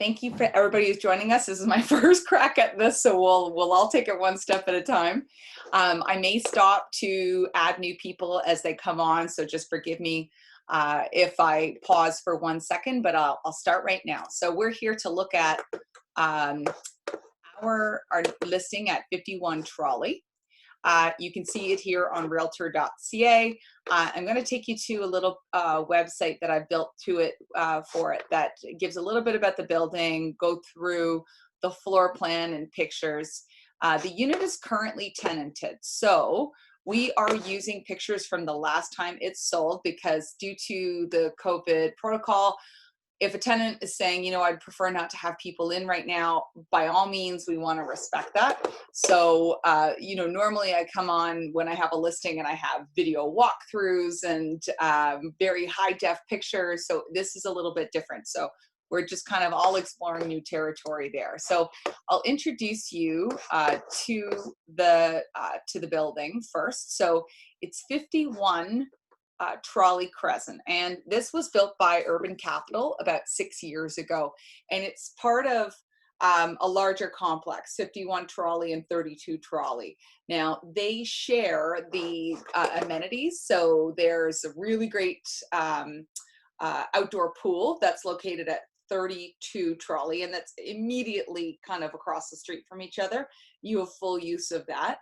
Thank you for everybody who's joining us. This is my first crack at this, so we'll all take it one step at a time. I may stop to add new people as they come on, so just forgive me if I pause for 1 second, but I'll start right now. So we're here to look at our listing at 51 Trolley. You can see it here on realtor.ca. I'm going to take you to a little website that I've built to it for it that gives a little bit about the building, go through the floor plan and pictures. The unit is currently tenanted, so we are using pictures from the last time it's sold because due to the COVID protocol, if a tenant is saying, you know, I'd prefer not to have people in right now, by all means, we want to respect that. So, you know, normally I come on when I have a listing and I have video walkthroughs and very high def pictures. So this is a little bit different. So we're just kind of all exploring new territory there. So I'll introduce you to the building first. So it's 51 Trolley Crescent, and this was built by Urban Capital about 6 years ago, and it's part of a larger complex, 51 Trolley and 32 Trolley. Now they share the amenities, so there's a really great outdoor pool that's located at 32 Trolley, and that's immediately kind of across the street from each other. You have full use of that.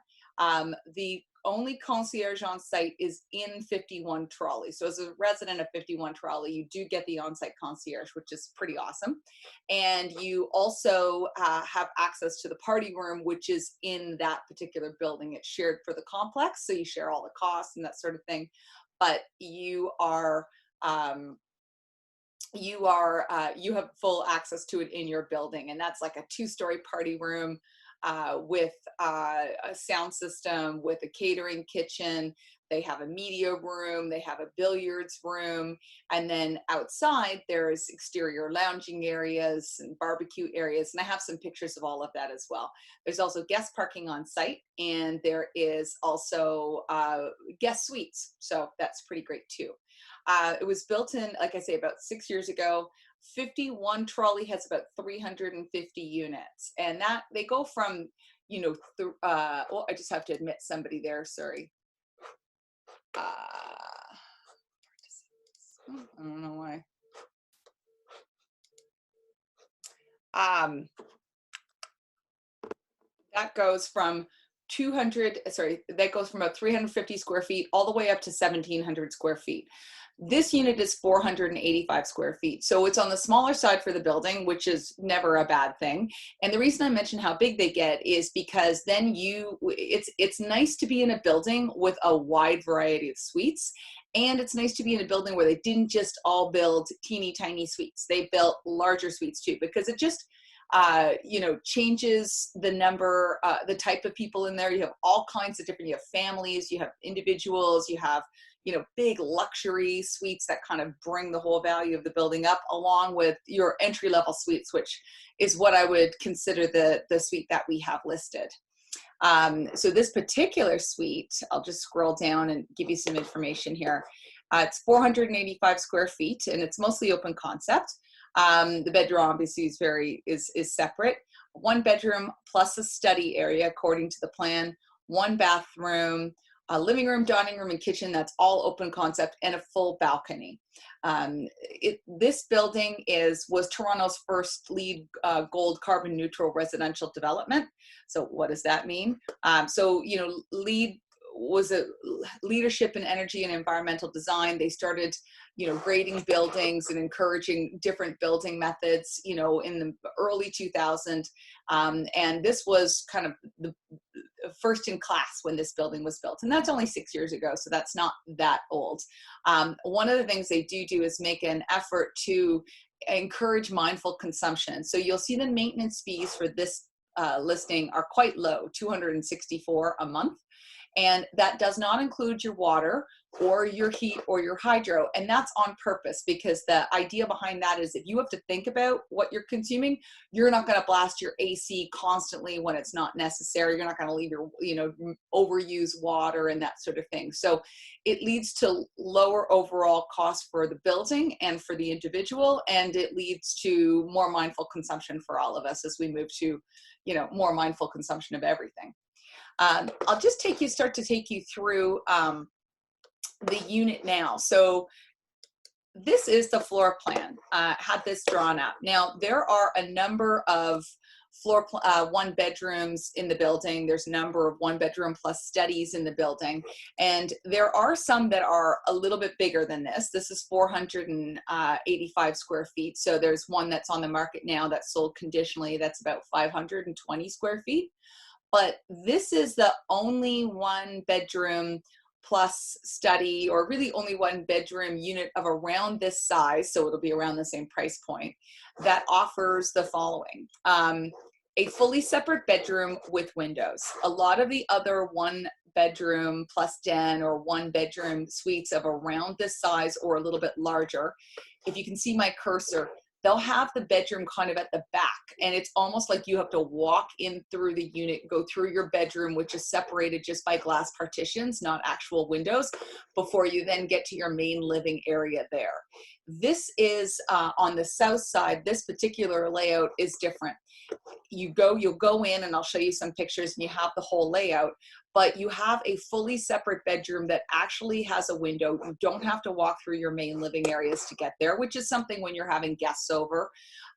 The only concierge on site is in 51 Trolley. So as a resident of 51 Trolley, you do get the on-site concierge, which is pretty awesome. And you also have access to the party room, which is in that particular building. It's shared for the complex, so you share all the costs and that sort of thing. But you have full access to it in your building, and that's like a 2-story party room with a sound system, with a catering kitchen. They have a media room, they have a billiards room, and then outside there's exterior lounging areas and barbecue areas, and I have some pictures of all of that as well. There's also guest parking on site, and there is also guest suites, so that's pretty great too. It was built in, like I say, about 6 years ago. 51 Trolley has about 350 units, and that they go from, you know, well, I just have to admit somebody there, sorry. I don't know why. That goes from that goes from about 350 square feet all the way up to 1,700 square feet. This unit is 485 square feet. So it's on the smaller side for the building, which is never a bad thing. And the reason I mention how big they get is because then it's nice to be in a building with a wide variety of suites. And it's nice to be in a building where they didn't just all build teeny tiny suites. They built larger suites too, because it just, you know, changes the number, the type of people in there. You have all kinds of different, you have families, you have individuals, you have, you know, big luxury suites that kind of bring the whole value of the building up, along with your entry-level suites, which is what I would consider the suite that we have listed. So this particular suite, I'll just scroll down and give you some information here. It's 485 square feet, and it's mostly open concept. The bedroom obviously is separate. 1 bedroom plus a study area according to the plan, 1 bathroom, a living room, dining room, and kitchen. That's all open concept, and a full balcony. This building was Toronto's first LEED Gold carbon neutral residential development. So what does that mean? So, you know, LEED was a leadership in energy and environmental design. They started, you know, grading buildings and encouraging different building methods, you know, in the early 2000s. And this was kind of the first in class when this building was built. And that's only 6 years ago, so that's not that old. One of the things they do is make an effort to encourage mindful consumption. So you'll see the maintenance fees for this listing are quite low, $264 a month. And that does not include your water. or your heat or your hydro. And that's on purpose, because the idea behind that is if you have to think about what you're consuming, you're not going to blast your AC constantly when it's not necessary. You're not going to leave your, overuse water and that sort of thing. So it leads to lower overall cost for the building and for the individual, and it leads to more mindful consumption for all of us as we move to, more mindful consumption of everything. I'll just start to take you through the unit now. So this is the floor plan. Had this drawn up. Now there are a number of one bedrooms in the building. There's a number of one bedroom plus studies in the building, and there are some that are a little bit bigger than this. This is 485 square feet. So there's one that's on the market now that's sold conditionally. That's about 520 square feet. But this is the only one bedroom plus study, or really only one bedroom unit of around this size, so it'll be around the same price point, that offers the following. A fully separate bedroom with windows. A lot of the other one bedroom plus den or one bedroom suites of around this size or a little bit larger, if you can see my cursor, they'll have the bedroom kind of at the back, and it's almost like you have to walk in through the unit, go through your bedroom, which is separated just by glass partitions, not actual windows, before you then get to your main living area there. This is on the south side. This particular layout is different. You'll go in, and I'll show you some pictures, and you have the whole layout, but you have a fully separate bedroom that actually has a window. You don't have to walk through your main living areas to get there, which is something when you're having guests over.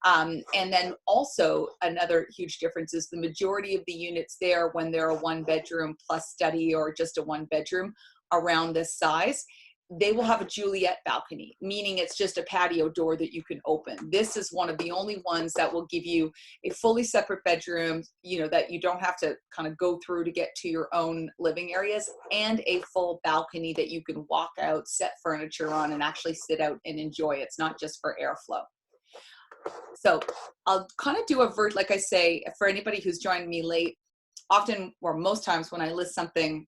And then also another huge difference is the majority of the units there, when they're a one bedroom plus study or just a one bedroom around this size, they will have a Juliet balcony, meaning it's just a patio door that you can open. This is one of the only ones that will give you a fully separate bedroom, that you don't have to kind of go through to get to your own living areas, and a full balcony that you can walk out, set furniture on, and actually sit out and enjoy. It's not just for airflow. So I'll kind of do like I say, for anybody who's joined me late, often or most times when I list something,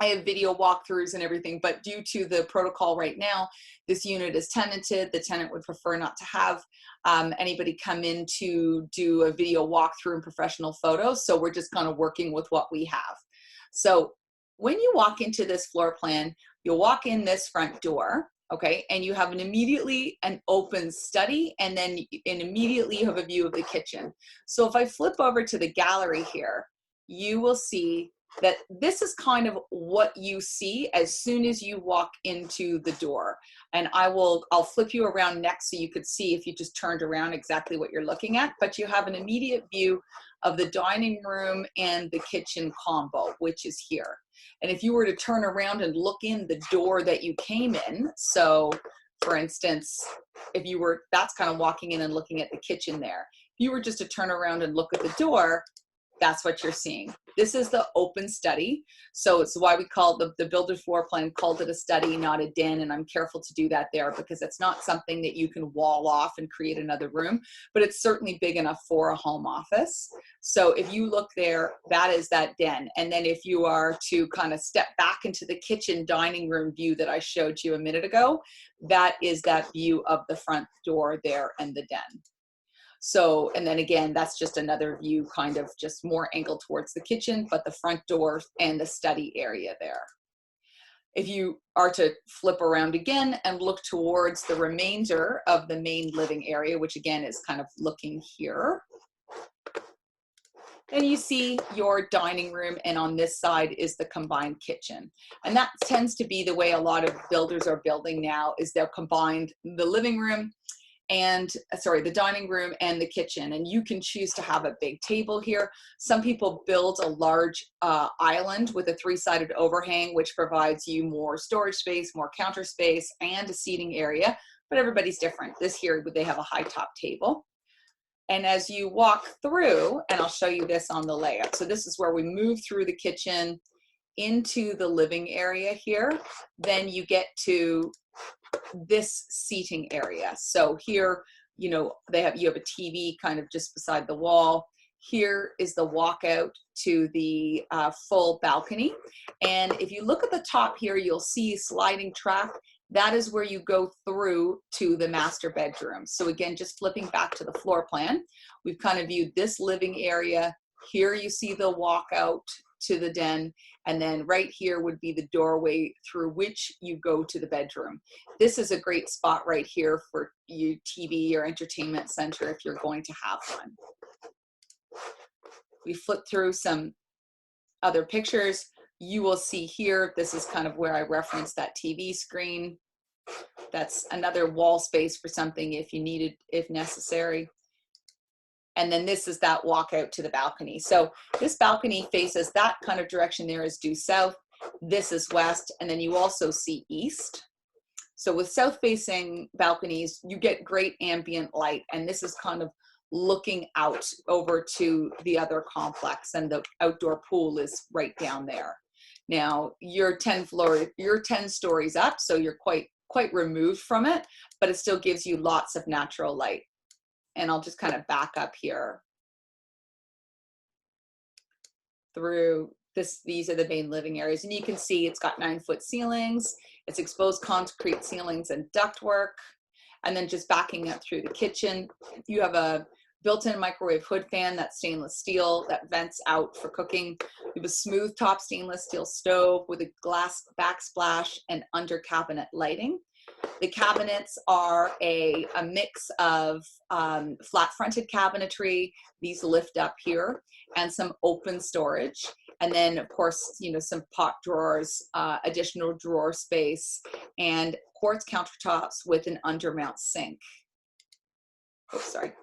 I have video walkthroughs and everything, but due to the protocol right now, this unit is tenanted. The tenant would prefer not to have anybody come in to do a video walkthrough and professional photos. So we're just kind of working with what we have. So when you walk into this floor plan, you'll walk in this front door, okay, and you have immediately an open study, and then immediately you have a view of the kitchen. So if I flip over to the gallery here, you will see that this is kind of what you see as soon as you walk into the door. And I'll flip you around next so you could see, if you just turned around, exactly what you're looking at. But you have an immediate view of the dining room and the kitchen combo, which is here. And if you were to turn around and look in the door that you came in, so for instance, that's kind of walking in and looking at the kitchen there. If you were just to turn around and look at the door, that's what you're seeing. This is the open study. So it's why we call the builder floor plan called it a study, not a den. And I'm careful to do that there, because it's not something that you can wall off and create another room, but it's certainly big enough for a home office. So if you look there, that is that den. And then if you are to kind of step back into the kitchen dining room view that I showed you a minute ago, that is that view of the front door there and the den. So, and then again, that's just another view, kind of just more angled towards the kitchen, but the front door and the study area there. If you are to flip around again and look towards the remainder of the main living area, which again is kind of looking here, then you see your dining room, and on this side is the combined kitchen. And that tends to be the way a lot of builders are building now, is they'll combine the living room and the dining room and the kitchen. And you can choose to have a big table here. Some people build a large island with a three-sided overhang, which provides you more storage space, more counter space, and a seating area, but everybody's different. This here, they have a high top table. And as you walk through, and I'll show you this on the layout. So this is where we move through the kitchen into the living area here. Then you get to this seating area. So here, you have a TV kind of just beside the wall. Here is the walkout to the full balcony. And if you look at the top here, you'll see a sliding track. That is where you go through to the master bedroom. So again, just flipping back to the floor plan, we've kind of viewed this living area. Here you see the walkout to the den, and then right here would be the doorway through which you go to the bedroom. This is a great spot right here for you TV or entertainment center if you're going to have one. We flip through some other pictures. You will see here, this is kind of where I referenced that TV screen. That's another wall space for something if you need it, if necessary. And then this is that walkout to the balcony. So this balcony faces that kind of direction there is due south. This is west, and then you also see east. So with south facing balconies, you get great ambient light, and this is kind of looking out over to the other complex, and the outdoor pool is right down there. Now you're 10 stories up, so you're quite removed from it, but it still gives you lots of natural light. And I'll just kind of back up here through this. These are the main living areas, and you can see it's got 9-foot ceilings. It's exposed concrete ceilings and ductwork. And then just backing up through the kitchen, you have a built-in microwave hood fan that's stainless steel that vents out for cooking. You have a smooth top stainless steel stove with a glass backsplash and under cabinet lighting. The cabinets are a mix of flat-fronted cabinetry, these lift up here, and some open storage. And then, of course, you know, some pot drawers, additional drawer space, and quartz countertops with an undermount sink. Oh, sorry.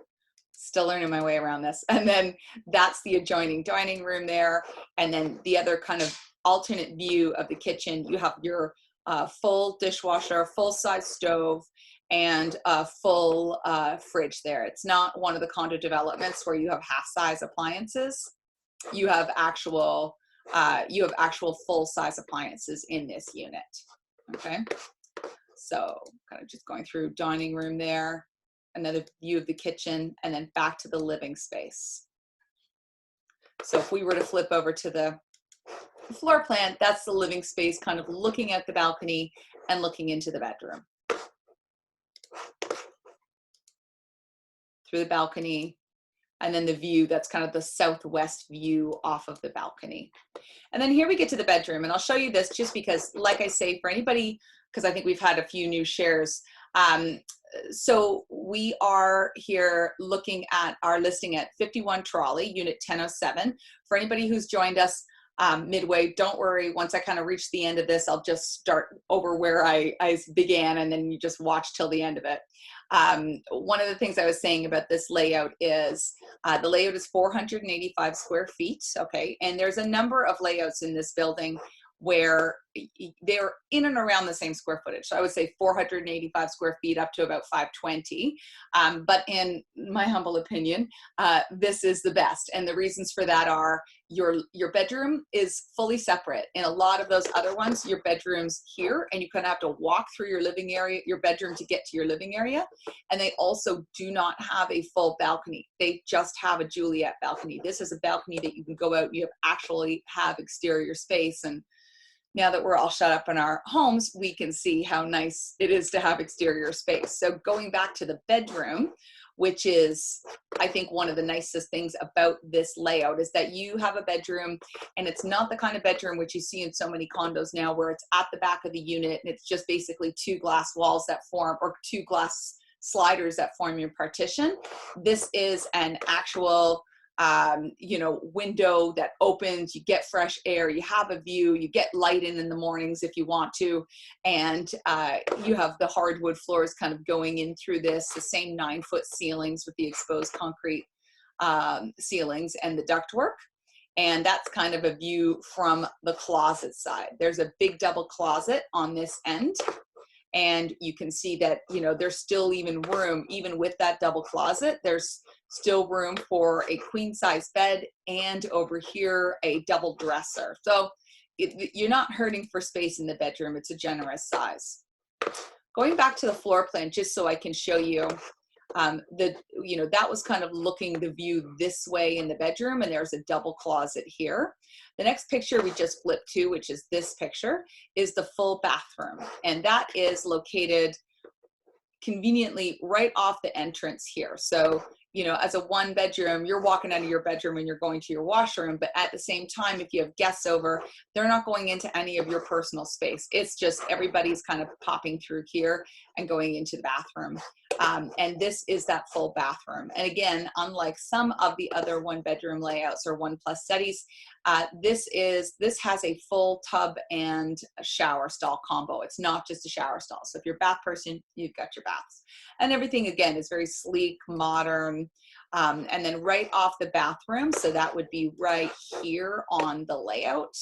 Still learning my way around this. And then that's the adjoining dining room there. And then the other kind of alternate view of the kitchen, you have your full dishwasher, full-size stove, and a full fridge there. It's not one of the condo developments where you have half-size appliances. You have actual full-size appliances in this unit. Okay, so kind of just going through dining room there, another view of the kitchen, and then back to the living space. So if we were to flip over to the floor plan, that's the living space, kind of looking at the balcony and looking into the bedroom. Through the balcony, and then the view, that's kind of the southwest view off of the balcony. And then here we get to the bedroom, and I'll show you this just because, like I say, for anybody, because I think we've had a few new shares. So we are here looking at our listing at 51 Trolley, unit 1007. For anybody who's joined us midway, don't worry, once I kind of reach the end of this, I'll just start over where I began, and then you just watch till the end of it. One of the things I was saying about this layout is the layout is 485 square feet, okay? And there's a number of layouts in this building where they're in and around the same square footage. So I would say 485 square feet up to about 520. But in my humble opinion, this is the best. And the reasons for that are your bedroom is fully separate. In a lot of those other ones, your bedroom's here, and you kind of have to walk through your living area, your bedroom, to get to your living area. And they also do not have a full balcony. They just have a Juliet balcony. This is a balcony that you can go out and you actually have exterior space. And now that we're all shut up in our homes, we can see how nice it is to have exterior space. So going back to the bedroom, which is, I think, one of the nicest things about this layout, is that you have a bedroom, and it's not the kind of bedroom which you see in so many condos now where it's at the back of the unit and it's just basically two glass walls that form, or two glass sliders that form your partition. This is an actual you know, window that opens, you get fresh air, you have a view, you get light in the mornings if you want to, and you have the hardwood floors kind of going in through this, the same 9-foot ceilings with the exposed concrete ceilings and the ductwork. And that's kind of a view from the closet side. There's a big double closet on this end. And you can see that, you know, there's still even room, even with that double closet, there's still room for a queen size bed, and over here, a double dresser. So you're not hurting for space in the bedroom. It's a generous size. Going back to the floor plan, just so I can show you That was kind of looking the view this way in the bedroom, and there's a double closet here. The next picture we just flipped to, which is this picture, is the full bathroom, and that is located conveniently right off the entrance here. So, as a one bedroom, you're walking out of your bedroom and you're going to your washroom, but at the same time, if you have guests over, they're not going into any of your personal space. It's just everybody's kind of popping through here and going into the bathroom. And this is that full bathroom. And again, unlike some of the other one bedroom layouts or 1+ studies, this has a full tub and a shower stall combo. It's not just a shower stall. So if you're a bath person, you've got your baths. And everything, again, is very sleek, modern. And then right off the bathroom, so that would be right here on the layout.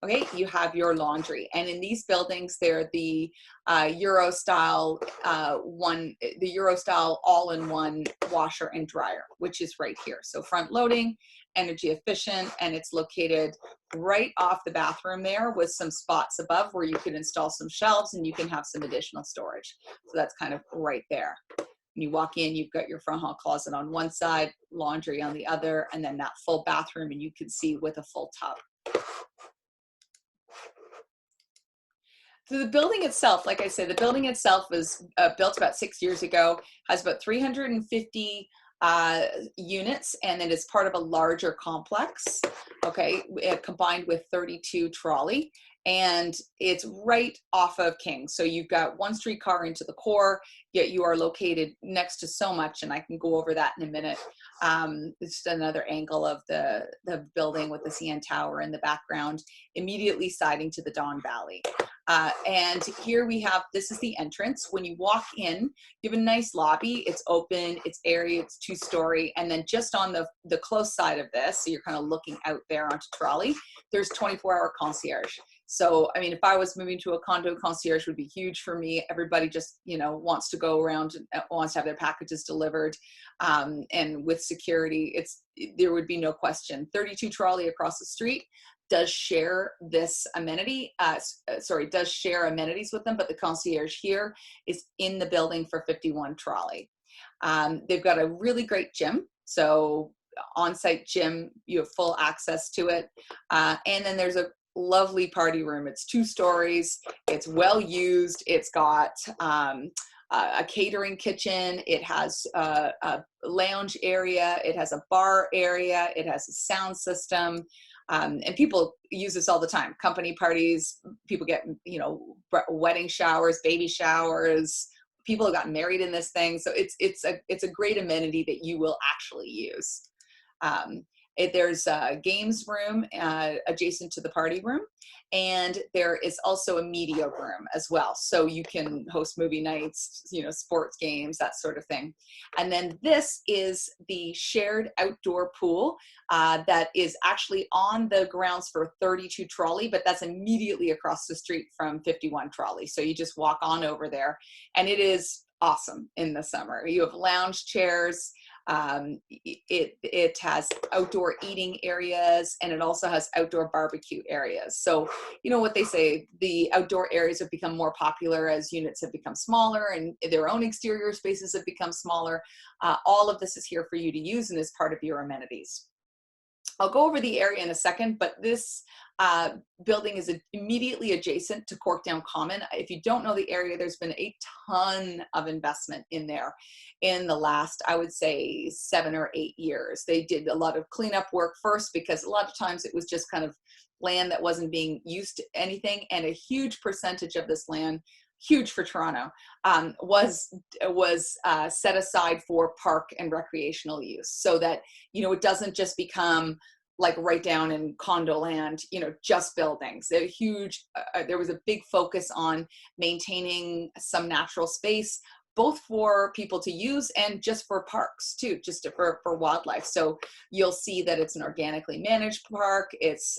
Okay, you have your laundry. And in these buildings, they're the Euro style all-in-one washer and dryer, which is right here. So front loading, energy efficient, and it's located right off the bathroom there with some spots above where you can install some shelves and you can have some additional storage. So that's kind of right there. When you walk in, you've got your front hall closet on one side, laundry on the other, and then that full bathroom, and you can see with a full tub. So the building itself, like I said, the building itself was built about 6 years ago, has about 350 units, and it is part of a larger complex, okay, combined with 32 Trolley. And it's right off of King. So you've got one streetcar into the core, yet you are located next to so much, and I can go over that in a minute. It's just another angle of the building with the CN Tower in the background, immediately siding to the Don Valley. And here we have, this is the entrance. When you walk in, you have a nice lobby. It's open, it's airy, it's 2-story. And then just on the close side of this, so you're kind of looking out there onto Trolley, there's 24-hour concierge. So, I mean, if I was moving to a condo, concierge would be huge for me. Everybody just, wants to go around and wants to have their packages delivered. And with security, there would be no question. 32 Trolley across the street does share this amenity, does share amenities with them, but the concierge here is in the building for 51 Trolley. They've got a really great gym. So on-site gym, you have full access to it. And then there's a lovely party room. It's 2 stories. It's well used. It's got a catering kitchen. It has a lounge area. It has a bar area. It has a sound system. And people use this all the time. Company parties, people get, wedding showers, baby showers. People have gotten married in this thing. So it's a great amenity that you will actually use. There's a games room adjacent to the party room, and there is also a media room as well. So you can host movie nights, sports games, that sort of thing. And then this is the shared outdoor pool that is actually on the grounds for 32 Trolley, but that's immediately across the street from 51 Trolley. So you just walk on over there, and it is awesome in the summer. You have lounge chairs. It has outdoor eating areas, and it also has outdoor barbecue areas. So, what they say, the outdoor areas have become more popular as units have become smaller and their own exterior spaces have become smaller. All of this is here for you to use and is part of your amenities. I'll go over the area in a second, but this building is immediately adjacent to Corkdown Common. If you don't know the area, there's been a ton of investment in there in the last, I would say, 7 or 8 years. They did a lot of cleanup work first, because a lot of times it was just kind of land that wasn't being used to anything, and a huge percentage of this land, huge for Toronto, was set aside for park and recreational use, so that it doesn't just become like right down in condo land, just buildings. They're huge. There was a big focus on maintaining some natural space, both for people to use and just for parks too, just for wildlife. So you'll see that it's an organically managed park. It's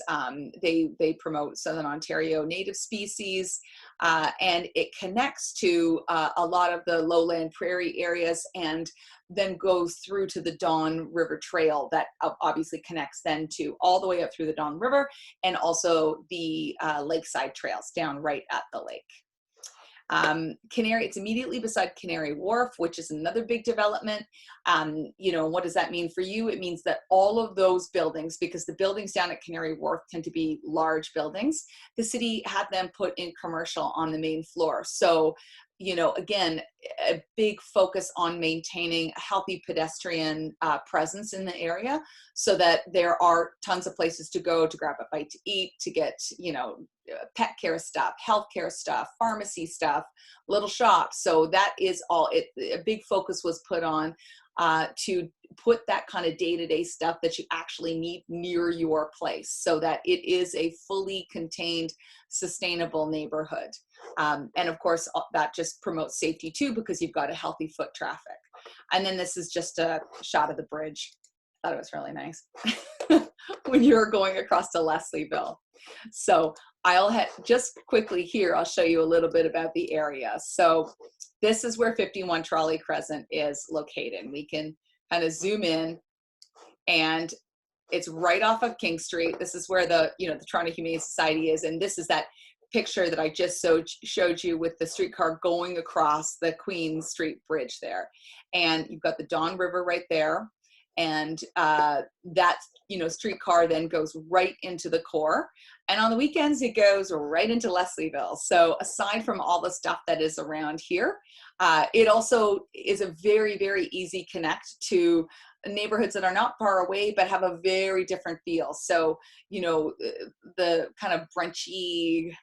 they promote Southern Ontario native species, and it connects to a lot of the lowland prairie areas, and then goes through to the Don River Trail that obviously connects then to all the way up through the Don River, and also the lakeside trails down right at the lake. Canary, it's immediately beside Canary Wharf, which is another big development. You know, what does that mean for you? It means that all of those buildings, because the buildings down at Canary Wharf tend to be large buildings, the city had them put in commercial on the main floor. So, you know, again, a big focus on maintaining a healthy pedestrian presence in the area, so that there are tons of places to go to grab a bite to eat, to get, you know, pet care stuff, healthcare stuff, pharmacy stuff, little shops. So that is all it, a big focus was put on to put that kind of day-to-day stuff that you actually need near your place, so that it is a fully contained, sustainable neighborhood. And of course, that just promotes safety too, because you've got a healthy foot traffic. And then this is just a shot of the bridge. I thought it was really nice when you're going across to Leslieville. So I'll just quickly here, I'll show you a little bit about the area. So this is where 51 Trolley Crescent is located. We can kind of zoom in, and it's right off of King Street. This is where the, you know, the Toronto Humane Society is. And this is that picture that I just showed you with the streetcar going across the Queen Street Bridge there. And you've got the Don River right there. And that, you know, streetcar then goes right into the core. And on the weekends, it goes right into Leslieville. So aside from all the stuff that is around here, it also is a very, very easy connect to neighborhoods that are not far away, but have a very different feel. So, you know, the kind of brunchy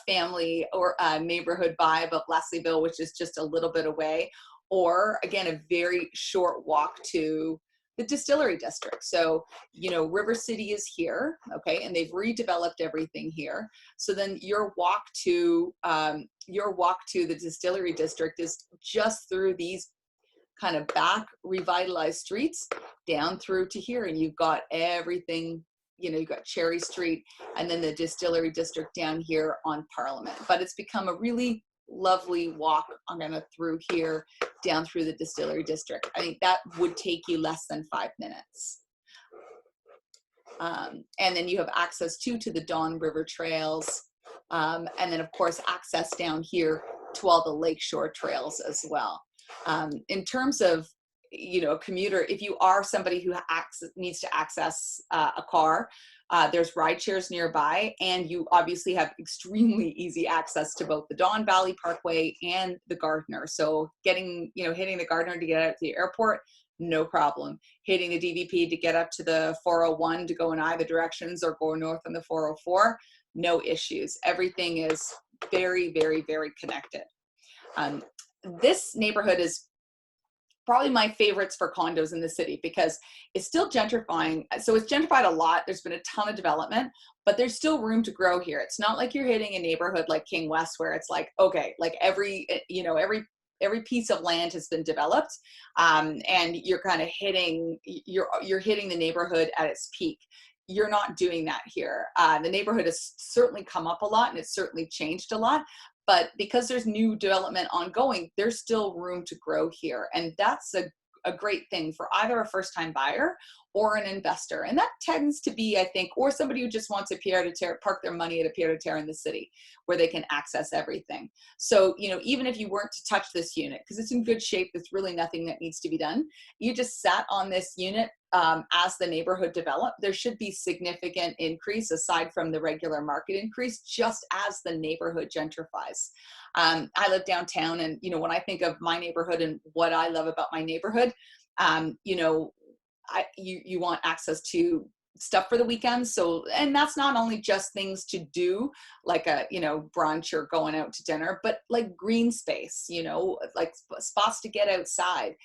family or neighborhood vibe of Leslieville, which is just a little bit away, or again, a very short walk to the Distillery District. So, you know, River City is here, okay, and they've redeveloped everything here. So then your walk to the Distillery District is just through these kind of back revitalized streets down through to here, and you've got everything. You know, you've got Cherry Street and then the Distillery District down here on Parliament. But it's become a really lovely walk. I'm gonna through here down through the Distillery District. I think that would take you less than 5 minutes. And then you have access to the Don River trails. And then of course, access down here to all the lakeshore trails as well. In terms of, you know, a commuter, if you are somebody who needs to access a car, there's ride shares nearby, and you obviously have extremely easy access to both the Don Valley Parkway and the Gardiner. So getting, you know, hitting the Gardiner to get out to the airport, no problem. Hitting the DVP to get up to the 401 to go in either directions or go north on the 404, no issues. Everything is very, very, very connected. This neighborhood is probably my favorites for condos in the city because it's still gentrifying. So it's gentrified a lot. There's been a ton of development, but there's still room to grow here. It's not like you're hitting a neighborhood like King West where it's like, okay, like every piece of land has been developed, and you're kind of hitting, you're hitting the neighborhood at its peak. You're not doing that here. The neighborhood has certainly come up a lot, and it's certainly changed a lot. But because there's new development ongoing, there's still room to grow here. And that's a great thing for either a first-time buyer or an investor. And that tends to be, I think, or somebody who just wants a pied-à-terre, park their money at a pied-à-terre in the city where they can access everything. So, you know, even if you weren't to touch this unit, because it's in good shape, there's really nothing that needs to be done. You just sat on this unit as the neighborhood developed, there should be significant increase aside from the regular market increase, just as the neighborhood gentrifies. I live downtown, and, you know, when I think of my neighborhood and what I love about my neighborhood, you know, you want access to stuff for the weekends. So, and that's not only just things to do like a, you know, brunch or going out to dinner, but like green space, you know, like spots to get outside.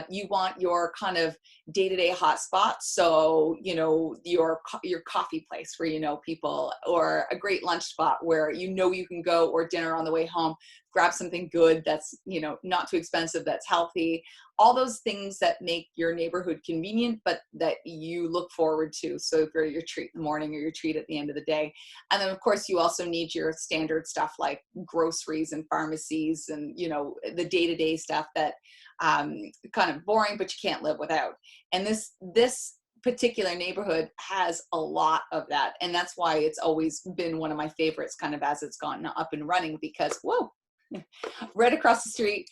You want your kind of day-to-day hot spots. So, you know, your coffee place where you know people, or a great lunch spot where you know you can go, or dinner on the way home, grab something good that's, you know, not too expensive, that's healthy. All those things that make your neighborhood convenient, but that you look forward to. So for your treat in the morning or your treat at the end of the day. And then of course you also need your standard stuff like groceries and pharmacies and, you know, the day-to-day stuff that kind of boring, but you can't live without. And this particular neighborhood has a lot of that. And that's why it's always been one of my favorites kind of as it's gotten up and running, because, whoa, Right across the street,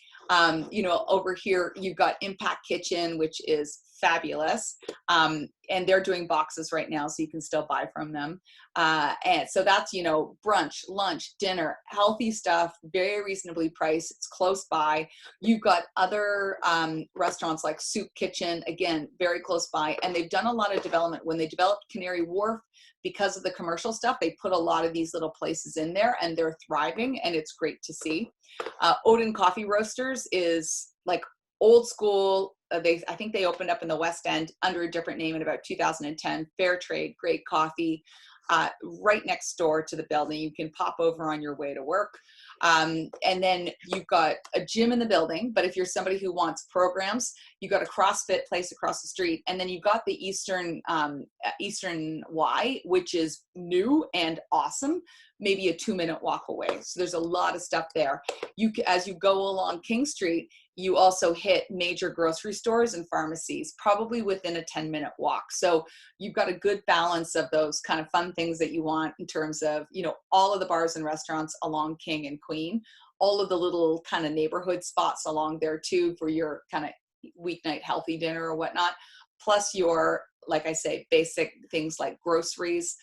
you know, over here, you've got Impact Kitchen, which is fabulous. And they're doing boxes right now, so you can still buy from them. And so that's, you know, brunch, lunch, dinner, healthy stuff, very reasonably priced. It's close by. You've got other restaurants like Soup Kitchen, again, very close by. And they've done a lot of development. When they developed Canary Wharf, because of the commercial stuff, they put a lot of these little places in there, and they're thriving, and it's great to see. Odin Coffee Roasters is like old school. I think they opened up in the West End under a different name in about 2010. Fair trade, great coffee, right next door to the building. You can pop over on your way to work. And then you've got a gym in the building, but if you're somebody who wants programs, you got a CrossFit place across the street, and then you've got the Eastern Y, which is new and awesome, maybe a 2-minute walk away. So there's a lot of stuff there. As you go along King Street, you also hit major grocery stores and pharmacies, probably within a 10-minute walk. So you've got a good balance of those kind of fun things that you want in terms of, you know, all of the bars and restaurants along King and Queen, all of the little kind of neighborhood spots along there too for your kind of weeknight healthy dinner or whatnot, plus your, like I say, basic things like groceries,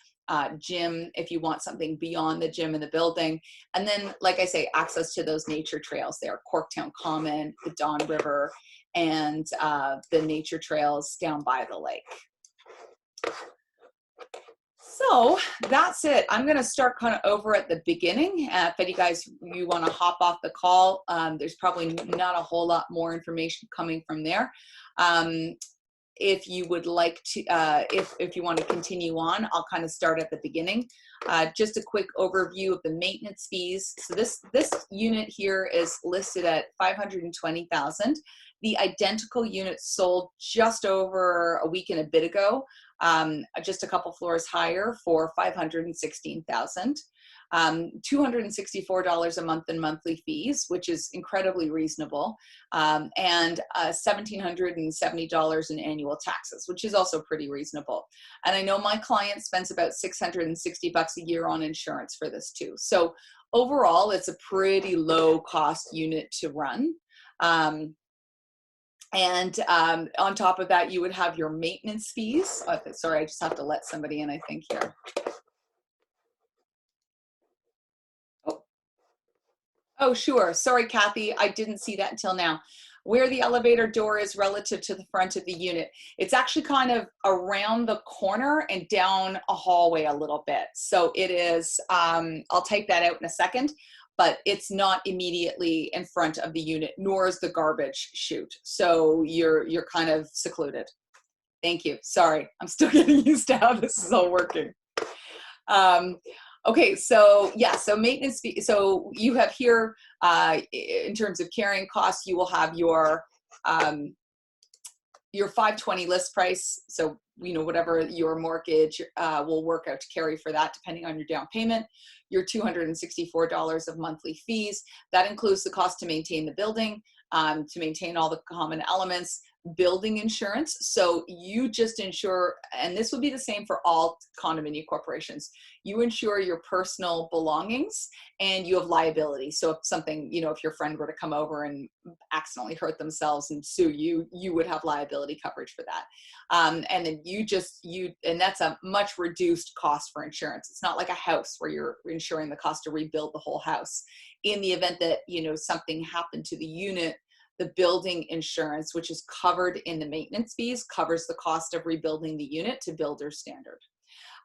gym, if you want something beyond the gym in the building. And then, like I say, access to those nature trails there, Corktown Common, the Don River, and the nature trails down by the lake. So that's it. I'm going to start kind of over at the beginning. If any guys, you want to hop off the call, there's probably not a whole lot more information coming from there. If you would like to, if you want to continue on, I'll kind of start at the beginning. Just a quick overview of the maintenance fees. So this unit here is listed at $520,000. The identical unit sold just over a week and a bit ago, just a couple floors higher for $516,000. $264 a month in monthly fees, which is incredibly reasonable, and $1,770 in annual taxes, which is also pretty reasonable. And I know my client spends about $660 a year on insurance for this too. So overall, it's a pretty low cost unit to run. And on top of that, you would have your maintenance fees. Sorry, I just have to let somebody in, I think, here. Oh, sure. Sorry, Kathy. I didn't see that until now. Where the elevator door is relative to the front of the unit. It's actually kind of around the corner and down a hallway a little bit. So it is, I'll type that out in a second, but it's not immediately in front of the unit, nor is the garbage chute. So you're kind of secluded. Thank you. Sorry. I'm still getting used to how this is all working. Okay, so yeah, so maintenance fee. So you have here, in terms of carrying costs, you will have your $520 list price. So, you know, whatever your mortgage will work out to carry for that, depending on your down payment. Your $264 of monthly fees. That includes the cost to maintain the building, to maintain all the common elements, building insurance. So you just insure, and this would be the same for all condominium corporations. You insure your personal belongings and you have liability. So if something, you know, if your friend were to come over and accidentally hurt themselves and sue you, you would have liability coverage for that. And then and that's a much reduced cost for insurance. It's not like a house where you're insuring the cost to rebuild the whole house. In the event that, you know, something happened to the unit, the building insurance, which is covered in the maintenance fees, covers the cost of rebuilding the unit to builder standard.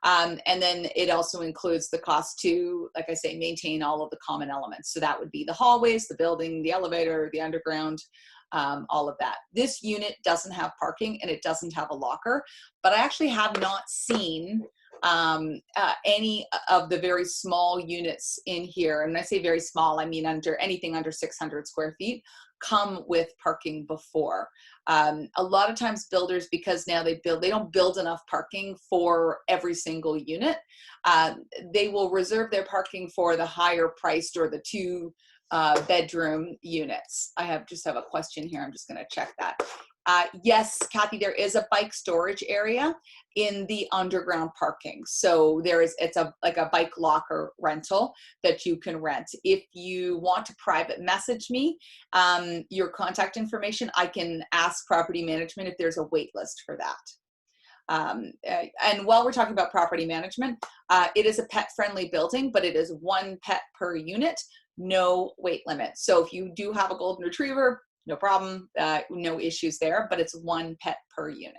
And then it also includes the cost to, like I say, maintain all of the common elements. So that would be the hallways, the building, the elevator, the underground, all of that. This unit doesn't have parking and it doesn't have a locker, but I actually have not seen any of the very small units in here. And when I say very small, I mean anything under 600 square feet come with parking before. A lot of times builders, because now they don't build enough parking for every single unit. They will reserve their parking for the higher priced or the 2 bedroom units. I just have a question here. I'm just going to check that. Yes, Kathy, there is a bike storage area in the underground parking. So it's like a bike locker rental that you can rent. If you want to private message me your contact information, I can ask property management if there's a wait list for that. And while we're talking about property management, it is a pet-friendly building, but it is 1 pet per unit, no weight limit. So if you do have a golden retriever, no problem, no issues there, but it's 1 pet per unit.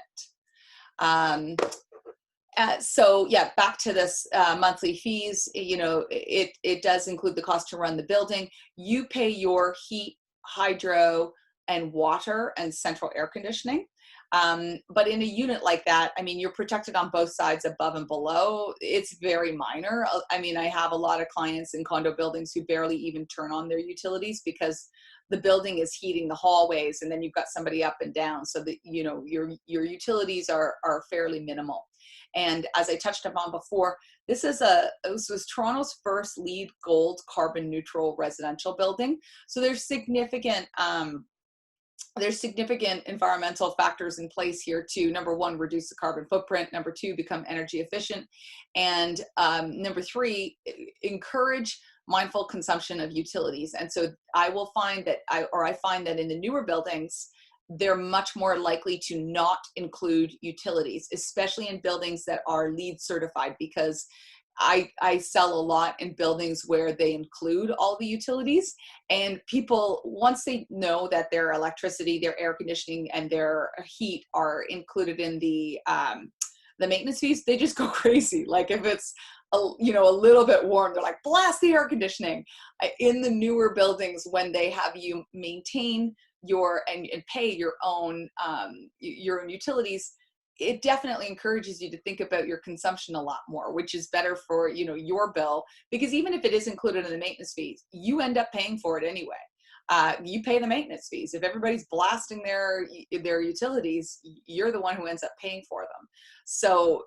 So yeah, back to this monthly fees, it does include the cost to run the building. You pay your heat, hydro, and water and central air conditioning. But in a unit like that, I mean, you're protected on both sides, above and below. It's very minor. I mean, I have a lot of clients in condo buildings who barely even turn on their utilities because the building is heating the hallways, and then you've got somebody up and down, so that your utilities are fairly minimal. And as I touched upon before, this was Toronto's first LEED Gold carbon neutral residential building. So there's significant environmental factors in place here to, number 1, reduce the carbon footprint, number 2, become energy efficient, and number 3, encourage mindful consumption of utilities. And so I find that in the newer buildings, they're much more likely to not include utilities, especially in buildings that are LEED certified, because I sell a lot in buildings where they include all the utilities, and people, once they know that their electricity, their air conditioning, and their heat are included in the maintenance fees, they just go crazy. Like if it's a little bit warm, they're like, blast the air conditioning. In the newer buildings, when they have you maintain and pay your own utilities, it definitely encourages you to think about your consumption a lot more, which is better for your bill, because even if it is included in the maintenance fees, you end up paying for it anyway. You pay the maintenance fees. If everybody's blasting their utilities, you're the one who ends up paying for them. So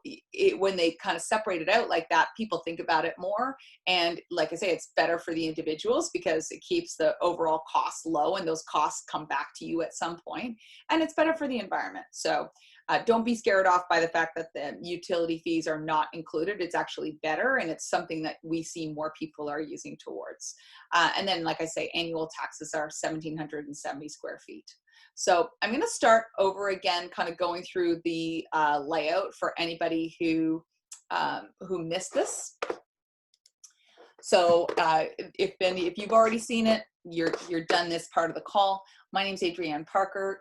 when they kind of separate it out like that, people think about it more. And like I say, it's better for the individuals because it keeps the overall costs low, and those costs come back to you at some point. And it's better for the environment. So don't be scared off by the fact that the utility fees are not included. It's actually better, and it's something that we see more people are using towards. And then, like I say, annual taxes are 1,770 square feet. So I'm going to start over again, kind of going through the layout for anybody who missed this. So if you've already seen it, you're done this part of the call. My name's Adrienne Parker.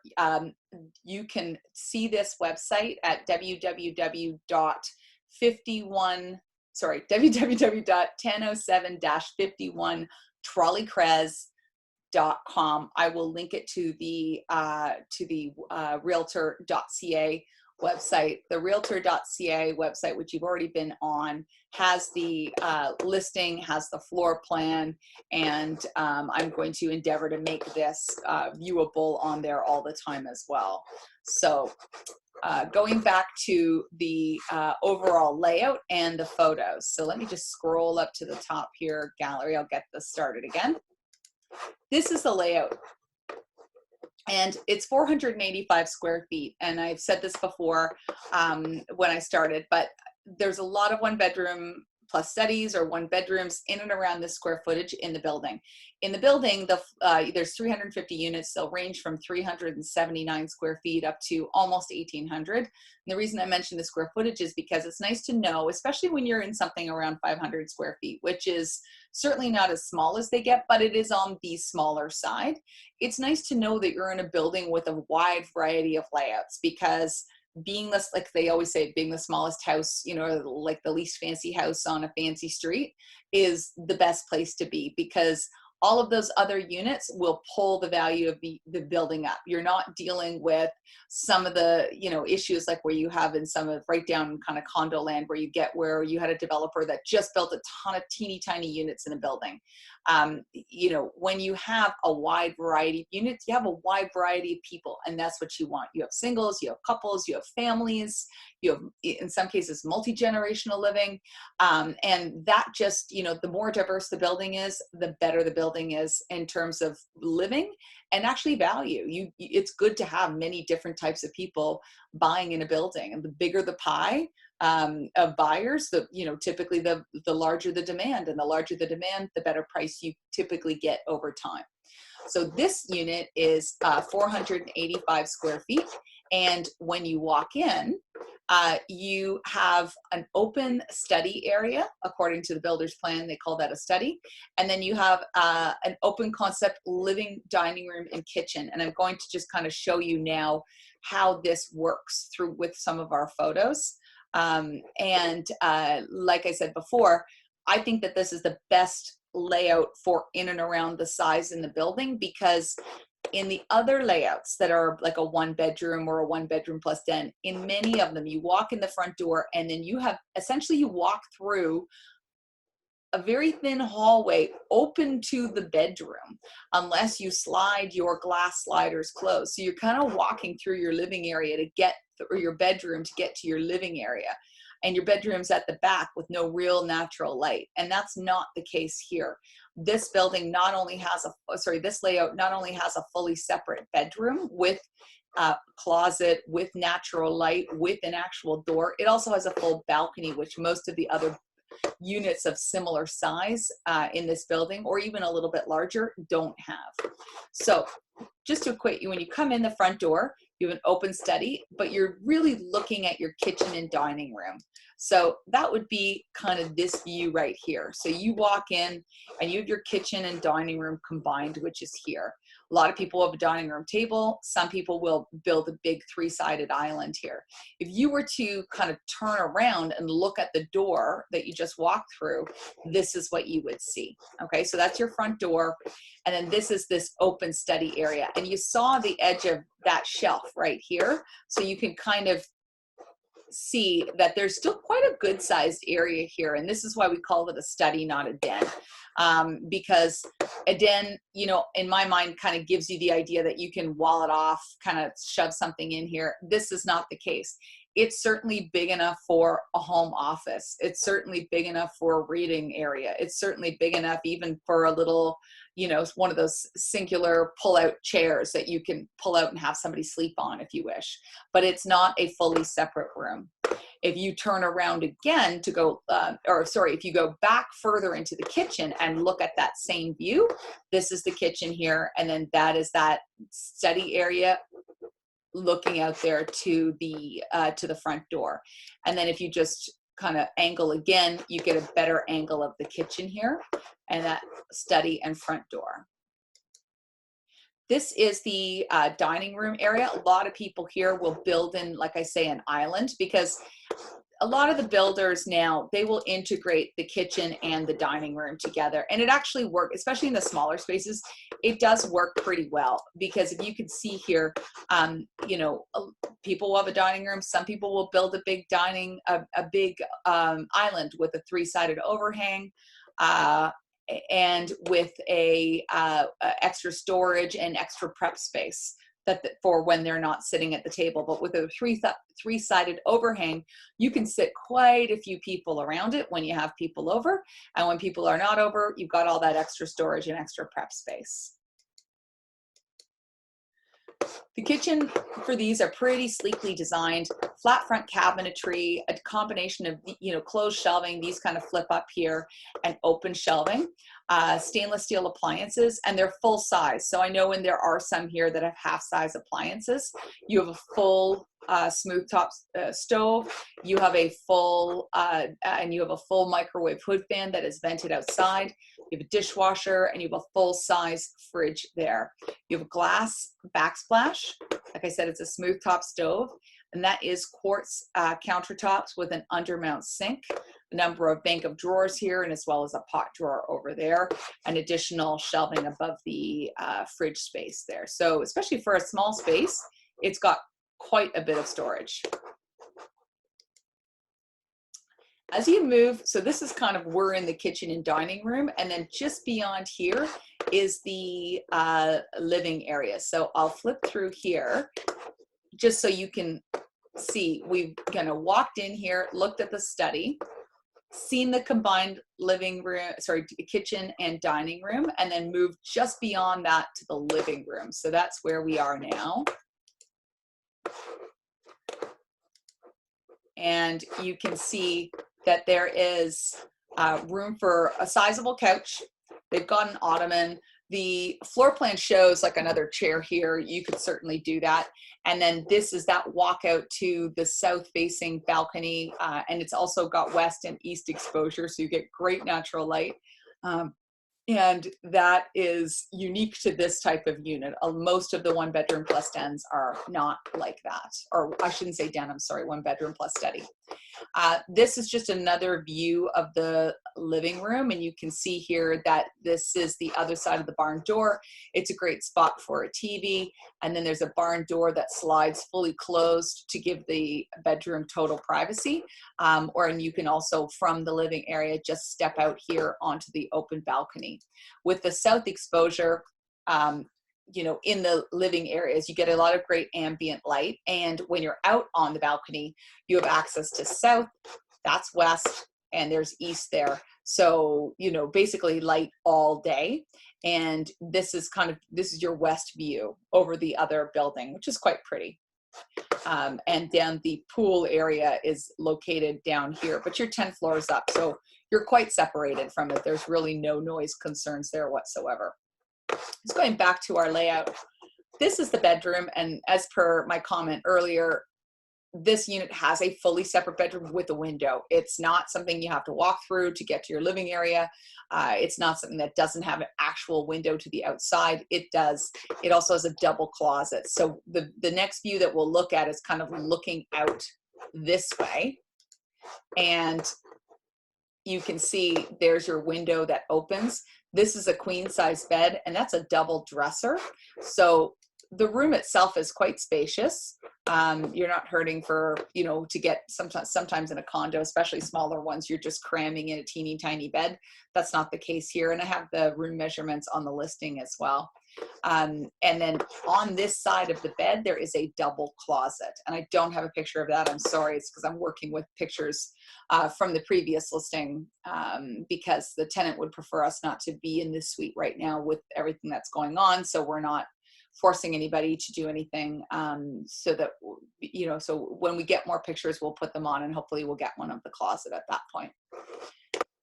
You can see this website at www.1007-51trolleycres.com. I will link it to the realtor.ca website. The realtor.ca website, which you've already been on, has the listing, has the floor plan, and I'm going to endeavor to make this viewable on there all the time as well. So going back to the overall layout and the photos. So let me just scroll up to the top here, gallery. I'll get this started again. This is the layout. And it's 485 square feet. And I've said this before when I started, but there's a lot of 1-bedroom plus studies or 1-bedrooms in and around this square footage in the building. In the building, there's 350 units. They'll range from 379 square feet up to almost 1,800. And the reason I mention the square footage is because it's nice to know, especially when you're in something around 500 square feet, which is certainly not as small as they get, but it is on the smaller side. It's nice to know that you're in a building with a wide variety of layouts, because being this, like they always say, being the smallest house, like the least fancy house on a fancy street, is the best place to be, because all of those other units will pull the value of the building up. You're not dealing with some of the, issues like where you have in some of right down kind of condo land where you had a developer that just built a ton of teeny tiny units in a building. When you have a wide variety of units, you have a wide variety of people, and that's what you want. You have singles, you have couples, you have families, you have, in some cases, multi-generational living. And that just, the more diverse the building is, the better the building building is in terms of living and actually value. It's good to have many different types of people buying in a building, and the bigger the pie of buyers, typically the larger the demand, and the larger the demand, the better price you typically get over time. So this unit is 485 square feet. And when you walk in, you have an open study area. According to the builder's plan, they call that a study. And then you have an open concept living, dining room, and kitchen. And I'm going to just kind of show you now how this works through with some of our photos. Like I said before, I think that this is the best layout for in and around the size in the building, because in the other layouts that are like a 1-bedroom or a 1-bedroom plus den, in many of them you walk in the front door and then you walk through a very thin hallway open to the bedroom, unless you slide your glass sliders closed. So you're kind of walking through your living area to get, or your bedroom to get to your living area. And your bedroom's at the back with no real natural light. And that's not the case here. This building not only has this layout not only has a fully separate bedroom with a closet, with natural light, with an actual door, it also has a full balcony, which most of the other units of similar size in this building, or even a little bit larger, don't have. So just to equate you, when you come in the front door, you have an open study, but you're really looking at your kitchen and dining room. So that would be kind of this view right here. So you walk in and you have your kitchen and dining room combined, which is here. A lot of people have a dining room table. Some people will build a big 3-sided island here. If you were to kind of turn around and look at the door that you just walked through, this is what you would see. Okay, so that's your front door. And then this is this open study area. And you saw the edge of that shelf right here. So you can kind of see that there's still quite a good sized area here. And this is why we call it a study, not a den. Because a den, in my mind, kind of gives you the idea that you can wall it off, kind of shove something in here. This is not the case. It's certainly big enough for a home office. It's certainly big enough for a reading area. It's certainly big enough even for a little, one of those singular pull-out chairs that you can pull out and have somebody sleep on if you wish. But it's not a fully separate room. If you turn around again to go, if you go back further into the kitchen and look at that same view, this is the kitchen here, and then that is that study area looking out there to the front door. And then if you just kind of angle again, you get a better angle of the kitchen here and that study and front door. This is the dining room area. A lot of people here will build in, like I say, an island, because a lot of the builders now, they will integrate the kitchen and the dining room together. And it actually works, especially in the smaller spaces, it does work pretty well. Because if you can see here, people will have a dining room. Some people will build a big island with a 3-sided overhang. And with a extra storage and extra prep space for when they're not sitting at the table. But with a 3-sided overhang, you can sit quite a few people around it when you have people over. And when people are not over, you've got all that extra storage and extra prep space. The kitchen for these are pretty sleekly designed, flat front cabinetry, a combination of, closed shelving, these kind of flip up here, and open shelving, stainless steel appliances, and they're full size. So I know when there are some here that have half size appliances, you have a full smooth top stove, you have a full microwave hood fan that is vented outside, you have a dishwasher, and you have a full size fridge there. You have a glass backsplash. Like I said, it's a smooth top stove, and that is quartz countertops with an undermount sink, a number of bank of drawers here, and as well as a pot drawer over there, and additional shelving above the fridge space there. So especially for a small space, it's got quite a bit of storage. As you move, so this is kind of, we're in the kitchen and dining room, and then just beyond here is the living area. So I'll flip through here just so you can see. We've kind of walked in here, looked at the study, seen the combined living room, sorry, kitchen and dining room, and then moved just beyond that to the living room. So that's where we are now. And you can see that there is room for a sizable couch. They've got an ottoman. The floor plan shows like another chair here. You could certainly do that. And then this is that walkout to the south facing balcony. And it's also got west and east exposure, so you get great natural light. And that is unique to this type of unit. Most of the 1-bedroom plus dens are not like that. Or I shouldn't say den, I'm sorry, 1-bedroom plus study. This is just another view of the living room, and you can see here that this is the other side of the barn door. It's a great spot for a TV, and then there's a barn door that slides fully closed to give the bedroom total privacy. And you can also, from the living area, just step out here onto the open balcony. With the south exposure, you know, in the living areas, you get a lot of great ambient light. And when you're out on the balcony, you have access to south, that's west, and there's east there. So, you know, basically light all day. And this is your west view over the other building, which is quite pretty. And then the pool area is located down here, but you're 10 floors up. So you're quite separated from it. There's really no noise concerns there whatsoever. Just going back to our layout, this is the bedroom, and as per my comment earlier, this unit has a fully separate bedroom with a window. It's not something you have to walk through to get to your living area. It's not something that doesn't have an actual window to the outside. It does. It also has a double closet. So the next view that we'll look at is kind of looking out this way, and you can see there's your window that opens. This is a queen size bed, and that's a double dresser. So the room itself is quite spacious. You're not hurting for, you know, to get sometimes in a condo, especially smaller ones, you're just cramming in a teeny tiny bed. That's not the case here. And I have the room measurements on the listing as well. And then on this side of the bed, there is a double closet. And I don't have a picture of that. I'm sorry. It's because I'm working with pictures from the previous listing because the tenant would prefer us not to be in this suite right now with everything that's going on. So we're not forcing anybody to do anything, so that, you know, so when we get more pictures, we'll put them on, and hopefully we'll get one of the closet at that point.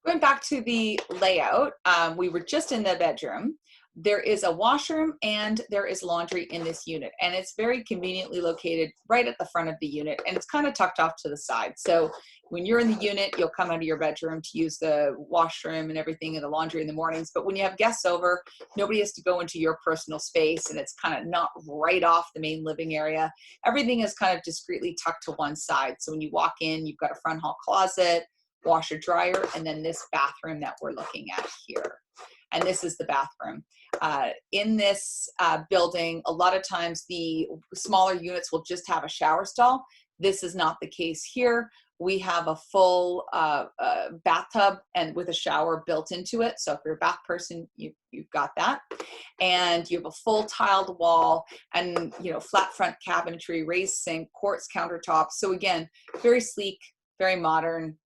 Going back to the layout, we were just in the bedroom. There is a washroom and there is laundry in this unit, and it's very conveniently located right at the front of the unit, and it's kind of tucked off to the side. So when you're in the unit, you'll come out of your bedroom to use the washroom and everything and the laundry in the mornings. But when you have guests over, nobody has to go into your personal space, and it's kind of not right off the main living area. Everything is kind of discreetly tucked to one side. So when you walk in, you've got a front hall closet, washer dryer, and then this bathroom that we're looking at here. And this is the bathroom. In this building, a lot of times the smaller units will just have a shower stall. This is not the case here. We have a full bathtub and with a shower built into it. So if you're a bath person, you've got that. And you have a full tiled wall and, you know, flat front cabinetry, raised sink, quartz countertops. So again, very sleek, very modern.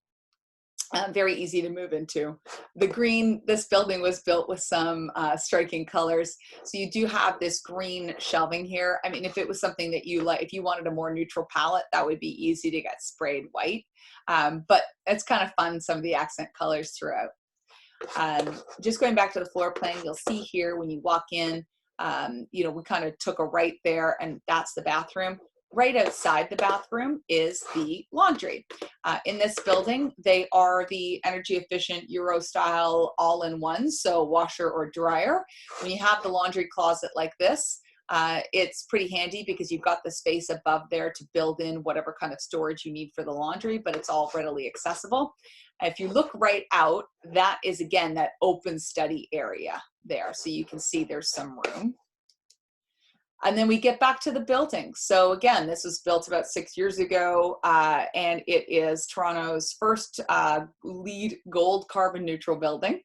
Very easy to move into. The green, this building was built with some striking colors. So you do have this green shelving here. I mean, if it was something that you like, if you wanted a more neutral palette, that would be easy to get sprayed white. But it's kind of fun, some of the accent colors throughout. Just going back to the floor plan, you'll see here when you walk in, you know, we kind of took a right there, and that's the bathroom. Right outside the bathroom is the laundry. In this building, they are the energy efficient Euro style all-in-one, so washer or dryer. When you have the laundry closet like this, it's pretty handy because you've got the space above there to build in whatever kind of storage you need for the laundry, but it's all readily accessible. If you look right out, that is again that open study area there. So you can see there's some room. And then we get back to the building. So again, this was built about 6 years ago, and it is Toronto's first LEED gold carbon neutral building.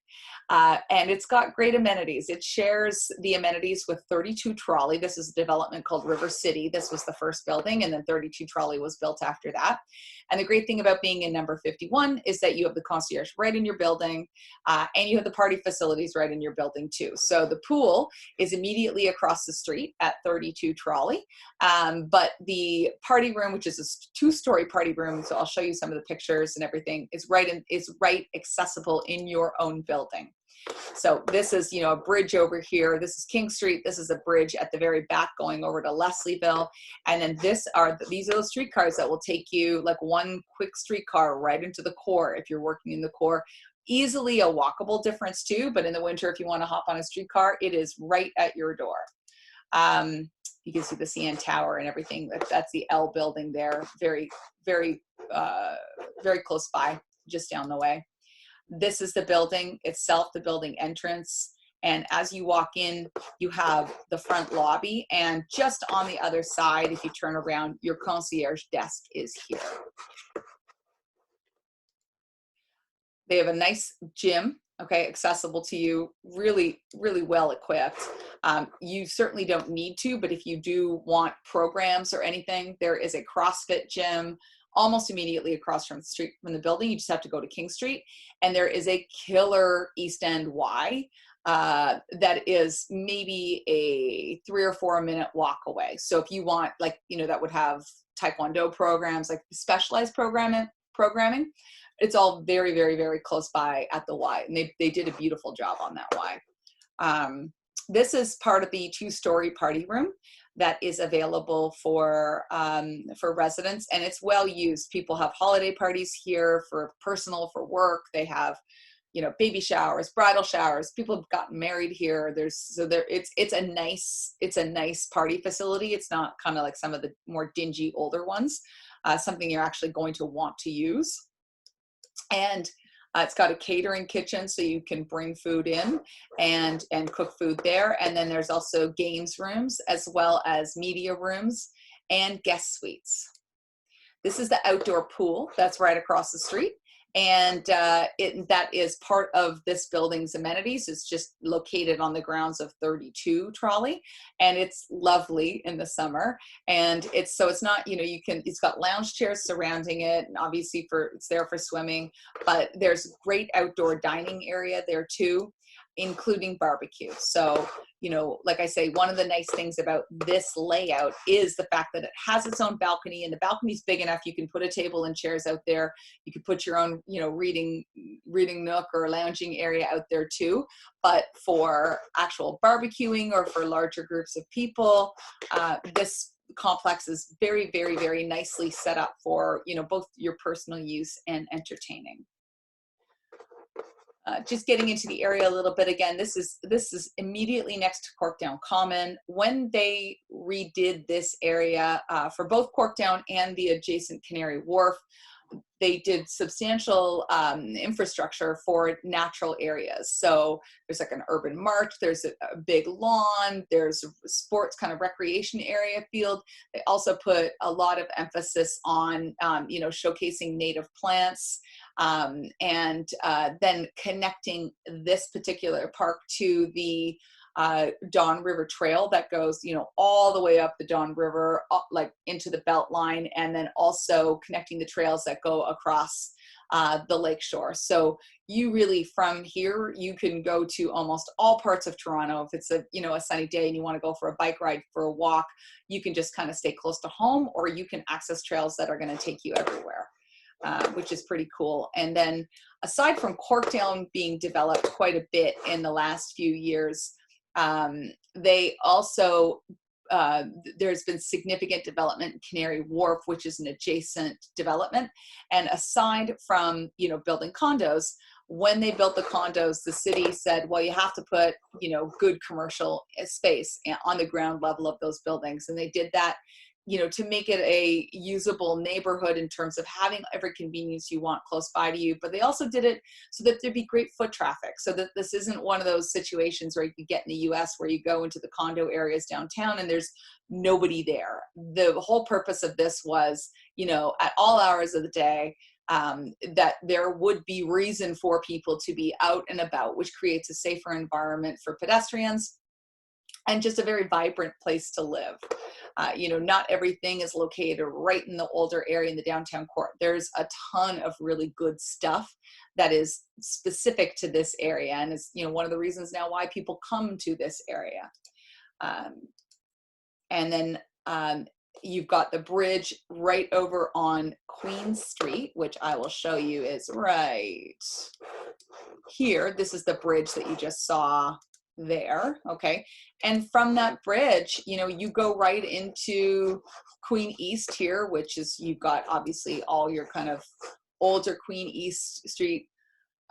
And it's got great amenities. It shares the amenities with 32 Trolley. This is a development called River City. This was the first building, and then 32 Trolley was built after that. And the great thing about being in number 51 is that you have the concierge right in your building, and you have the party facilities right in your building too. So the pool is immediately across the street at 32 Trolley, but the party room, which is a 2-story party room, so I'll show you some of the pictures and everything, is right accessible in your own building. So this is, you know, a bridge over here. This is King Street. This is a bridge at the very back going over to Leslieville. And then these are the streetcars that will take you, like one quick streetcar right into the core if you're working in the core. Easily a walkable difference too, but in the winter, if you want to hop on a streetcar, it is right at your door. You can see the CN Tower and everything. That's the L building there, very, very, very close by, just down the way. This is the building itself, the building entrance. And as you walk in, you have the front lobby. And just on the other side, if you turn around, your concierge desk is here. They have a nice gym, okay, accessible to you, really, really well equipped. You certainly don't need to, but if you do want programs or anything, there is a CrossFit gym almost immediately across from the street from the building. You just have to go to King Street, and there is a killer East End Y that is maybe a 3 or 4 minute walk away. So if you want, like, you know, that would have Taekwondo programs, like specialized programming, it's all very, very, very close by at the Y, and they did a beautiful job on that Y. This is part of the 2-story party room that is available for residents, and it's well used. People have holiday parties here for personal, for work. They have, you know, baby showers, bridal showers. People have gotten married here. It's a nice party facility. It's not kind of like some of the more dingy older ones. Something you're actually going to want to use. And it's got a catering kitchen, so you can bring food in and cook food there. And then there's also games rooms, as well as media rooms and guest suites. This is the outdoor pool that's right across the street. And that is part of this building's amenities. It's just located on the grounds of 32 Trolley, and it's lovely in the summer. And it's not, you know, it's got lounge chairs surrounding it, and obviously it's there for swimming, but there's great outdoor dining area there too, including barbecue. So, you know, like I say, one of the nice things about this layout is the fact that it has its own balcony, and the balcony's big enough. You can put a table and chairs out there. You could put your own, you know, reading nook or lounging area out there too. But for actual barbecuing or for larger groups of people, this complex is very, very, very nicely set up for, you know, both your personal use and entertaining. Just getting into the area a little bit again, this is immediately next to Corkdown Common. When they redid this area for both Corkdown and the adjacent Canary Wharf, they did substantial infrastructure for natural areas. So there's like an urban march, there's a big lawn, there's a sports kind of recreation area field. They also put a lot of emphasis on, you know, showcasing native plants, and then connecting this particular park to the Don River Trail that goes, you know, all the way up the Don River, like into the Beltline, and then also connecting the trails that go across the lakeshore. So you really, from here, you can go to almost all parts of Toronto. If it's a sunny day and you want to go for a bike ride, for a walk, you can just kind of stay close to home, or you can access trails that are going to take you everywhere. Which is pretty cool. And then aside from Corkdown being developed quite a bit in the last few years, they also, there's been significant development in Canary Wharf, which is an adjacent development. And aside from, you know, building condos, when they built the condos, the city said, well, you have to put, you know, good commercial space on the ground level of those buildings. And they did that you know, to make it a usable neighborhood in terms of having every convenience you want close by to you. But they also did it so that there'd be great foot traffic, so that this isn't one of those situations where you get in the US where you go into the condo areas downtown and there's nobody there. The whole purpose of this was, you know, at all hours of the day, that there would be reason for people to be out and about, which creates a safer environment for pedestrians and just a very vibrant place to live. You know, not everything is located right in the older area in the downtown core. There's a ton of really good stuff that is specific to this area, and is, you know, one of the reasons now why people come to this area. And then you've got the bridge right over on Queen Street, which I will show you is right here. This is the bridge that you just saw there. Okay. And from that bridge, you know, you go right into Queen East here, which is, you've got obviously all your kind of older Queen East Street.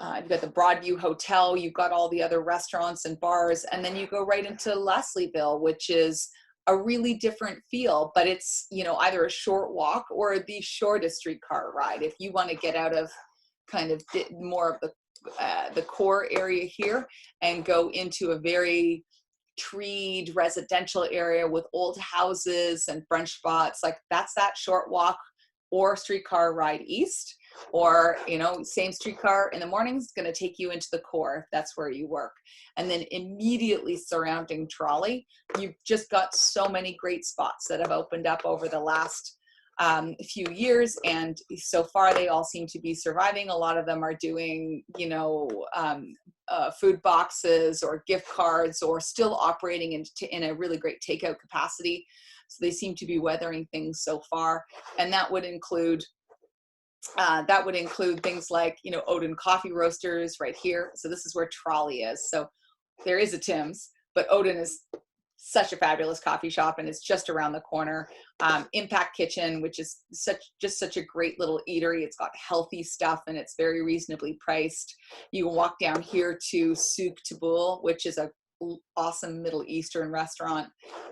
You've got the Broadview Hotel, you've got all the other restaurants and bars, and then you go right into Leslieville, which is a really different feel, but it's, you know, either a short walk or the shortest streetcar ride. If you want to get out of kind of more of the core area here and go into a very treed residential area with old houses and brunch spots, like that's that short walk or streetcar ride east, or, you know, same streetcar in the morning is going to take you into the core if that's where you work. And then immediately surrounding Trolley, you've just got so many great spots that have opened up over the last few years, and so far they all seem to be surviving. A lot of them are doing, you know, food boxes or gift cards, or still operating in a really great takeout capacity. So they seem to be weathering things so far, and that would include things like, you know, Odin Coffee Roasters right here. So this is where Trolley is. So there is a Tim's, but Odin is such a fabulous coffee shop, and it's just around the corner. Impact Kitchen, which is such a great little eatery. It's got healthy stuff and it's very reasonably priced. You can walk down here to Souk Tabboul, which is a awesome Middle Eastern restaurant.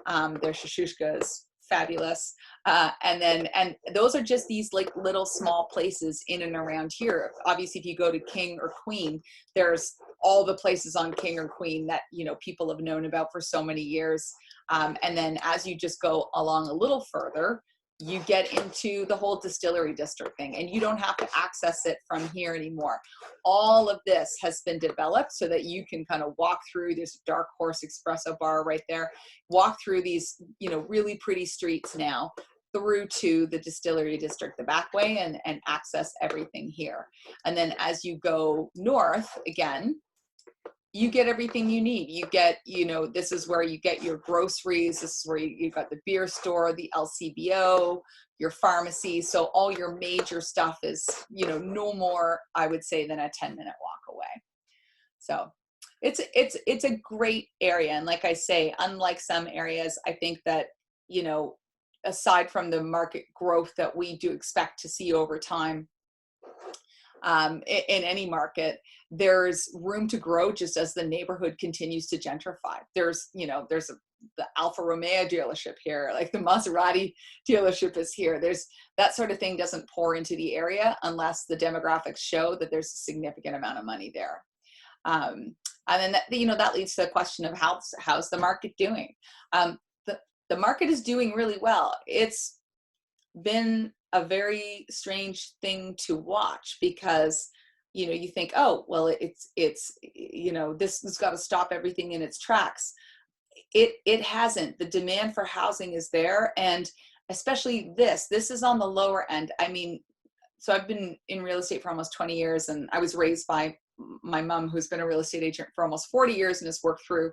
Their shashushka is fabulous. And those are just these like little small places in and around here. Obviously, if you go to King or Queen, there's all the places on King or Queen that, you know, people have known about for so many years. And then as you just go along a little further, you get into the whole distillery district thing, and you don't have to access it from here anymore. All of this has been developed so that you can kind of walk through this Dark Horse espresso bar right there, walk through these, you know, really pretty streets now through to the distillery district the back way, and access everything here. And then as you go north again, you get everything you need. You get, you know, this is where you get your groceries. This is where you got the beer store, the LCBO, your pharmacy. So all your major stuff is, you know, no more, I would say, than a 10-minute walk away. So it's a great area. And like I say, unlike some areas, I think that, you know, aside from the market growth that we do expect to see over time, in any market, there's room to grow just as the neighborhood continues to gentrify. There's, you know, the Alfa Romeo dealership here, like the Maserati dealership is here. There's that sort of thing doesn't pour into the area unless the demographics show that there's a significant amount of money there. And then that, you know, that leads to the question of how's the market doing? The market is doing really well. It's been a very strange thing to watch because, you know, you think, oh, well, it's you know, this has got to stop everything in its tracks. It hasn't. The demand for housing is there, and especially this is on the lower end. I mean, so I've been in real estate for almost 20 years, and I was raised by my mom, who's been a real estate agent for almost 40 years and has worked through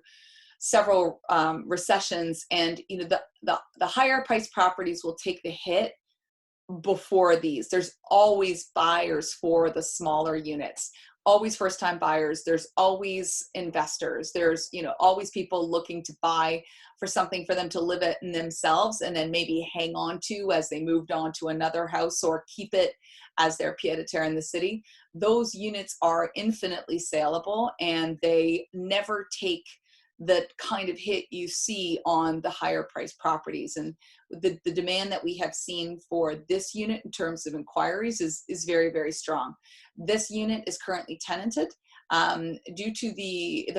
several recessions. And, you know, the higher priced properties will take the hit before these. There's always buyers for the smaller units, always first time buyers. There's always investors. There's, you know, always people looking to buy for something for them to live it in themselves and then maybe hang on to as they moved on to another house, or keep it as their pied-à-terre in the city. Those units are infinitely saleable, and they never take the kind of hit you see on the higher priced properties. And the demand that we have seen for this unit in terms of inquiries is very, very strong. This unit is currently tenanted. Due to the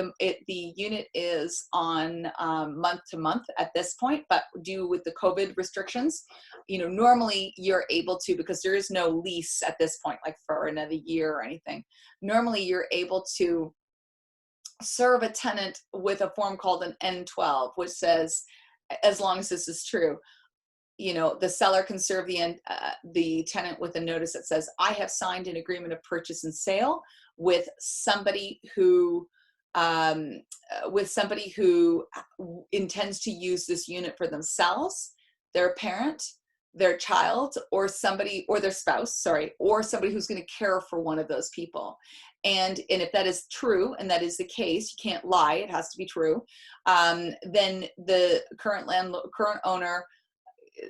unit is on month to month at this point, but due with the COVID restrictions, you know, normally you're able to, because there is no lease at this point, like for another year or anything, normally you're able to serve a tenant with a form called an N12, which says, as long as this is true, you know, the seller can serve the tenant with a notice that says, I have signed an agreement of purchase and sale with somebody who intends to use this unit for themselves, their parent, their child, or somebody, or their spouse, sorry, or somebody who's going to care for one of those people. And if that is true, and that is the case, you can't lie, it has to be true, then the current owner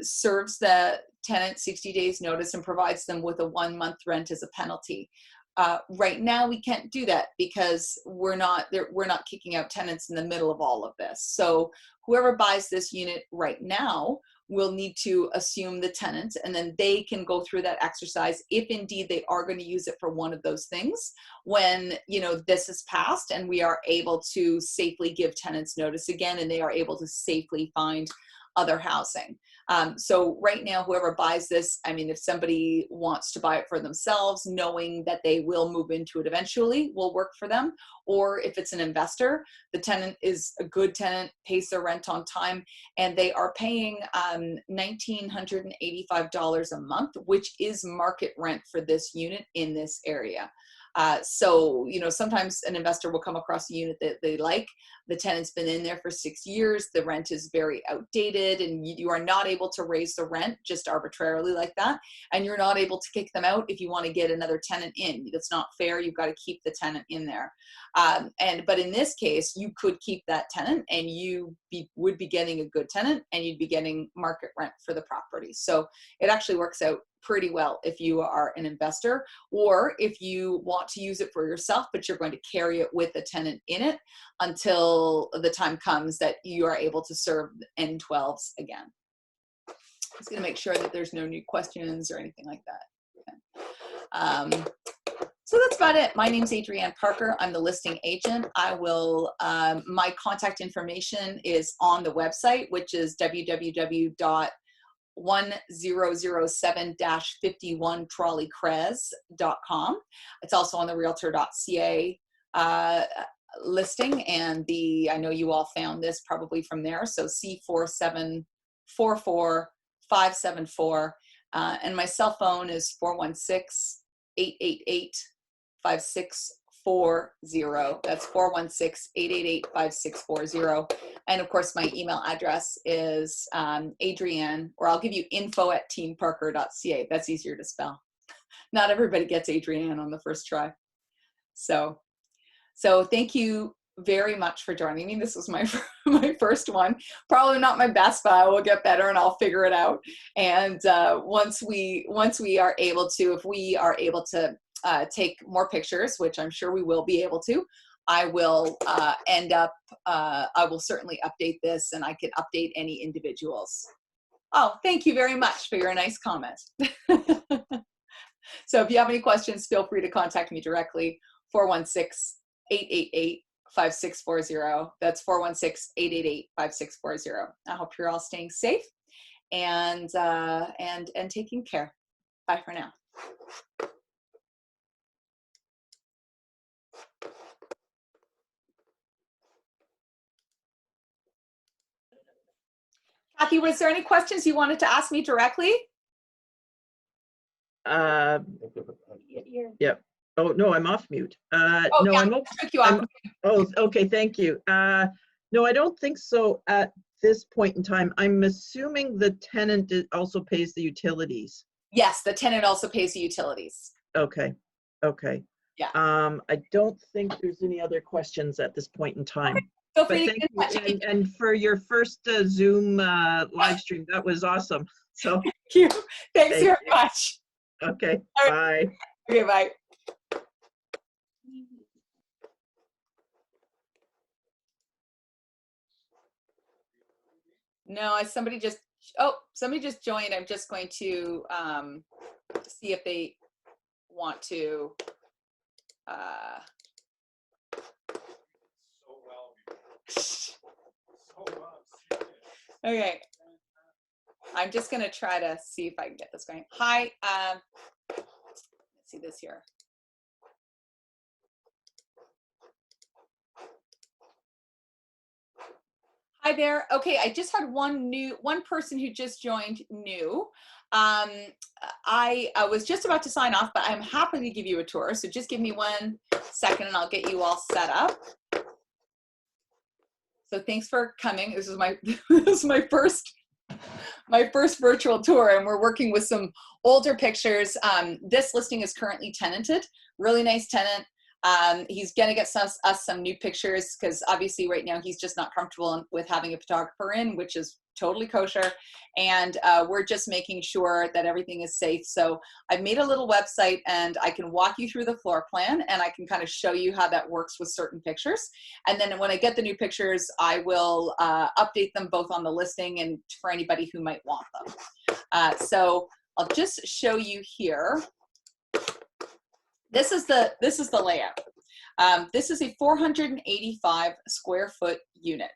serves the tenant 60 days notice and provides them with a 1 month rent as a penalty. Right now we can't do that because we're not kicking out tenants in the middle of all of this. So whoever buys this unit right now will need to assume the tenant, and then they can go through that exercise if indeed they are going to use it for one of those things when, you know, this is passed and we are able to safely give tenants notice again and they are able to safely find other housing. So right now, whoever buys this, I mean, if somebody wants to buy it for themselves, knowing that they will move into it eventually, will work for them. Or if it's an investor, the tenant is a good tenant, pays their rent on time, and they are paying $1,985 a month, which is market rent for this unit in this area. So, you know, sometimes an investor will come across a unit that they like. The tenant's been in there for 6 years. The rent is very outdated, and you are not able to raise the rent just arbitrarily like that. And you're not able to kick them out if you want to get another tenant in. That's not fair. You've got to keep the tenant in there. But in this case, you could keep that tenant, and you would be getting a good tenant, and you'd be getting market rent for the property. So it actually works out pretty well if you are an investor, or if you want to use it for yourself, but you're going to carry it with a tenant in it until the time comes that you are able to serve N12s again. I'm just going to make sure that there's no new questions or anything like that. Okay. So that's about it. My name's Adrienne Parker. I'm the listing agent. I will, my contact information is on the website, which is www.1007-51trolleycres.com. It's also on the realtor.ca listing, and I know you all found this probably from there. So C4744574, and my cell phone is 416-888-5640. That's 416-888-5640. And of course, my email address is Adrienne, or I'll give you info@teamparker.ca. That's easier to spell. Not everybody gets Adrienne on the first try. So thank you very much for joining me. This was my first one. Probably not my best, but I will get better and I'll figure it out. And once we are able to, if we are able to take more pictures, which I'm sure we will be able to, I will I will certainly update this, and I can update any individuals. Oh, thank you very much for your nice comment. So if you have any questions, feel free to contact me directly, 416-888-5640. That's 416-888-5640. I hope you're all staying safe and taking care. Bye for now. Kathy, was there any questions you wanted to ask me directly? Yeah. Oh, no, I'm off mute. Oh, no, yeah, I'm took you off. Oh, okay, thank you. No, I don't think so at this point in time. I'm assuming the tenant also pays the utilities. Yes, the tenant also pays the utilities. Okay, okay. Yeah. I don't think there's any other questions at this point in time. Okay. Feel free But thank you. And for your first Zoom live stream, that was awesome. So thank you. Thanks very much. Okay, right. bye. Okay, bye. No, somebody just joined. I'm just going to see if they want to. Okay. I'm just going to try to see if I can get this going. Hi. Let's see this here. Hi there. Okay, I just had one person who just joined new. I was just about to sign off, but I'm happy to give you a tour. So just give me 1 second and I'll get you all set up. So thanks for coming. This is my this is my first virtual tour, and we're working with some older pictures. This listing is currently tenanted. Really nice tenant. He's gonna get us some new pictures because obviously right now he's just not comfortable with having a photographer in, which is totally kosher. And we're just making sure that everything is safe. So I've made a little website and I can walk you through the floor plan and I can kind of show you how that works with certain pictures. And then when I get the new pictures, I will update them both on the listing and for anybody who might want them. So I'll just show you here. This is the layout. This is a 485 square foot unit.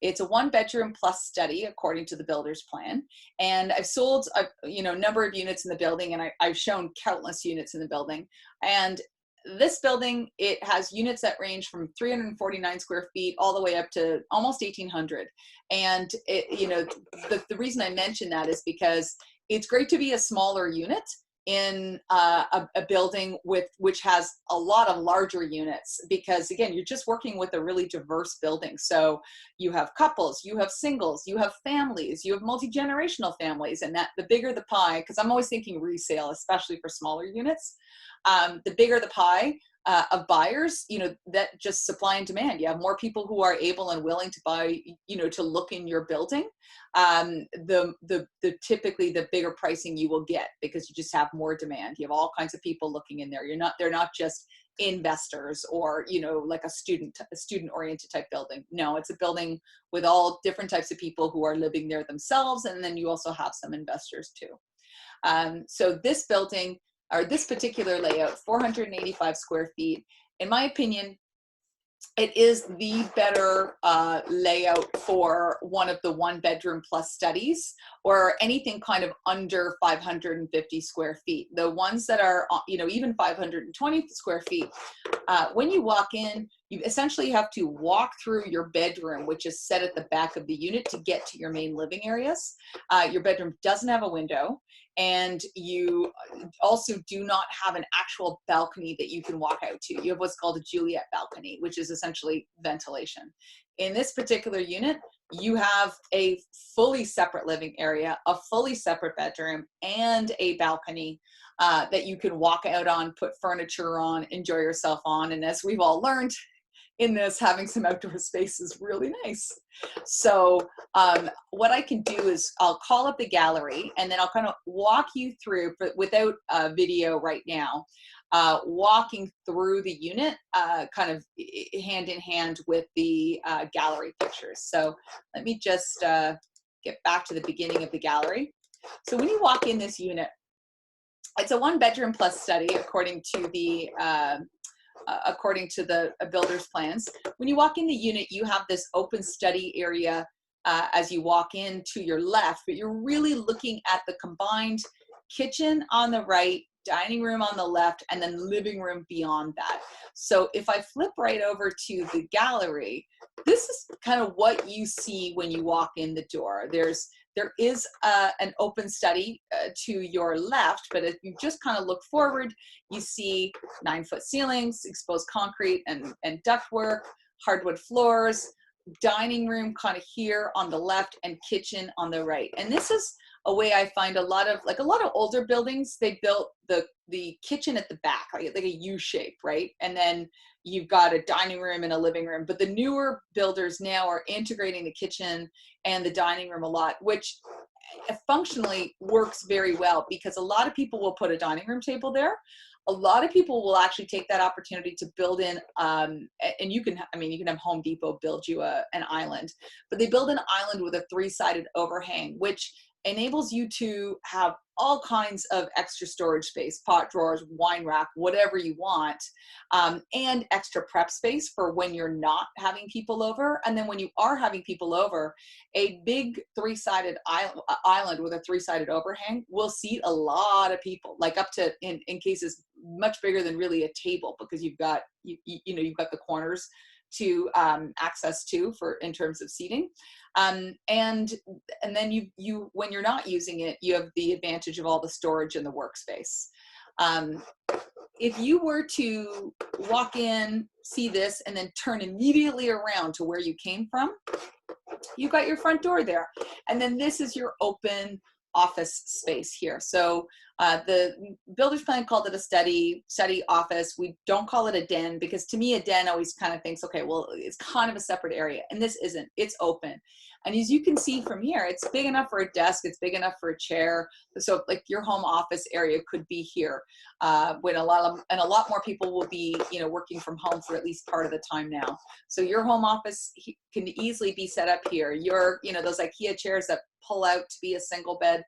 It's a 1-bedroom plus study according to the builder's plan. And I've sold a number of units in the building, and I've shown countless units in the building. And this building, it has units that range from 349 square feet all the way up to almost 1,800. And the reason I mention that is because it's great to be a smaller unit in a building which has a lot of larger units, because again, you're just working with a really diverse building. So you have couples, you have singles, you have families, you have multi-generational families, and that the bigger the pie, because I'm always thinking resale, especially for smaller units, the bigger the pie of buyers, that just supply and demand. You have more people who are able and willing to buy, to look in your building. Typically the bigger pricing you will get because you just have more demand. You have all kinds of people looking in there. They're not just investors or, like a student oriented type building. No, it's a building with all different types of people who are living there themselves. And then you also have some investors too. So this building, or this particular layout, 485 square feet, in my opinion, it is the better layout for one of the 1-bedroom plus studies or anything kind of under 550 square feet. The ones that are, even 520 square feet, when you walk in, you essentially have to walk through your bedroom, which is set at the back of the unit, to get to your main living areas. Your bedroom doesn't have a window, and you also do not have an actual balcony that you can walk out to. You have what's called a Juliet balcony, which is essentially ventilation. In this particular unit, you have a fully separate living area, a fully separate bedroom, and a balcony that you can walk out on, put furniture on, enjoy yourself on. And as we've all learned in this, having some outdoor space is really nice. So what I can do is I'll call up the gallery and then I'll kind of walk you through, without video right now, walking through the unit kind of hand in hand with the gallery pictures. So let me just get back to the beginning of the gallery. So when you walk in this unit, it's a 1-bedroom plus study according to the builder's plans. When you walk in the unit, you have this open study area as you walk in to your left, but you're really looking at the combined kitchen on the right, dining room on the left, and then living room beyond that. So if I flip right over to the gallery, this is kind of what you see when you walk in the door. There is an open study to your left, but if you just kind of look forward, you see 9-foot ceilings, exposed concrete and ductwork, hardwood floors, dining room kind of here on the left, and kitchen on the right. And this is a way I find a lot of older buildings, they built the kitchen at the back, like a U shape, right? And then you've got a dining room and a living room. But the newer builders now are integrating the kitchen and the dining room a lot, which functionally works very well, because a lot of people will put a dining room table there. A lot of people will actually take that opportunity to build in, and you can have Home Depot build you an island, but they build an island with a 3-sided overhang, which enables you to have all kinds of extra storage space, pot drawers, wine rack, whatever you want, and extra prep space for when you're not having people over. And then when you are having people over, a big 3-sided island with a 3-sided overhang will seat a lot of people, like up to, in cases, much bigger than really a table, because you've got you've got the corners to access to for in terms of seating, and then you when you're not using it, you have the advantage of all the storage in the workspace. If you were to walk in, see this, and then turn immediately around to where you came from, you've got your front door there, and then this is your open office space here. So the builder's plan called it a study office. We don't call it a den, because to me a den always kind of thinks, okay, well, it's kind of a separate area, and this isn't. It's open, and as you can see from here, it's big enough for a desk, it's big enough for a chair. So like your home office area could be here, when a lot more people will be working from home for at least part of the time now. So your home office can easily be set up here. Your those IKEA chairs that pull out to be a single bed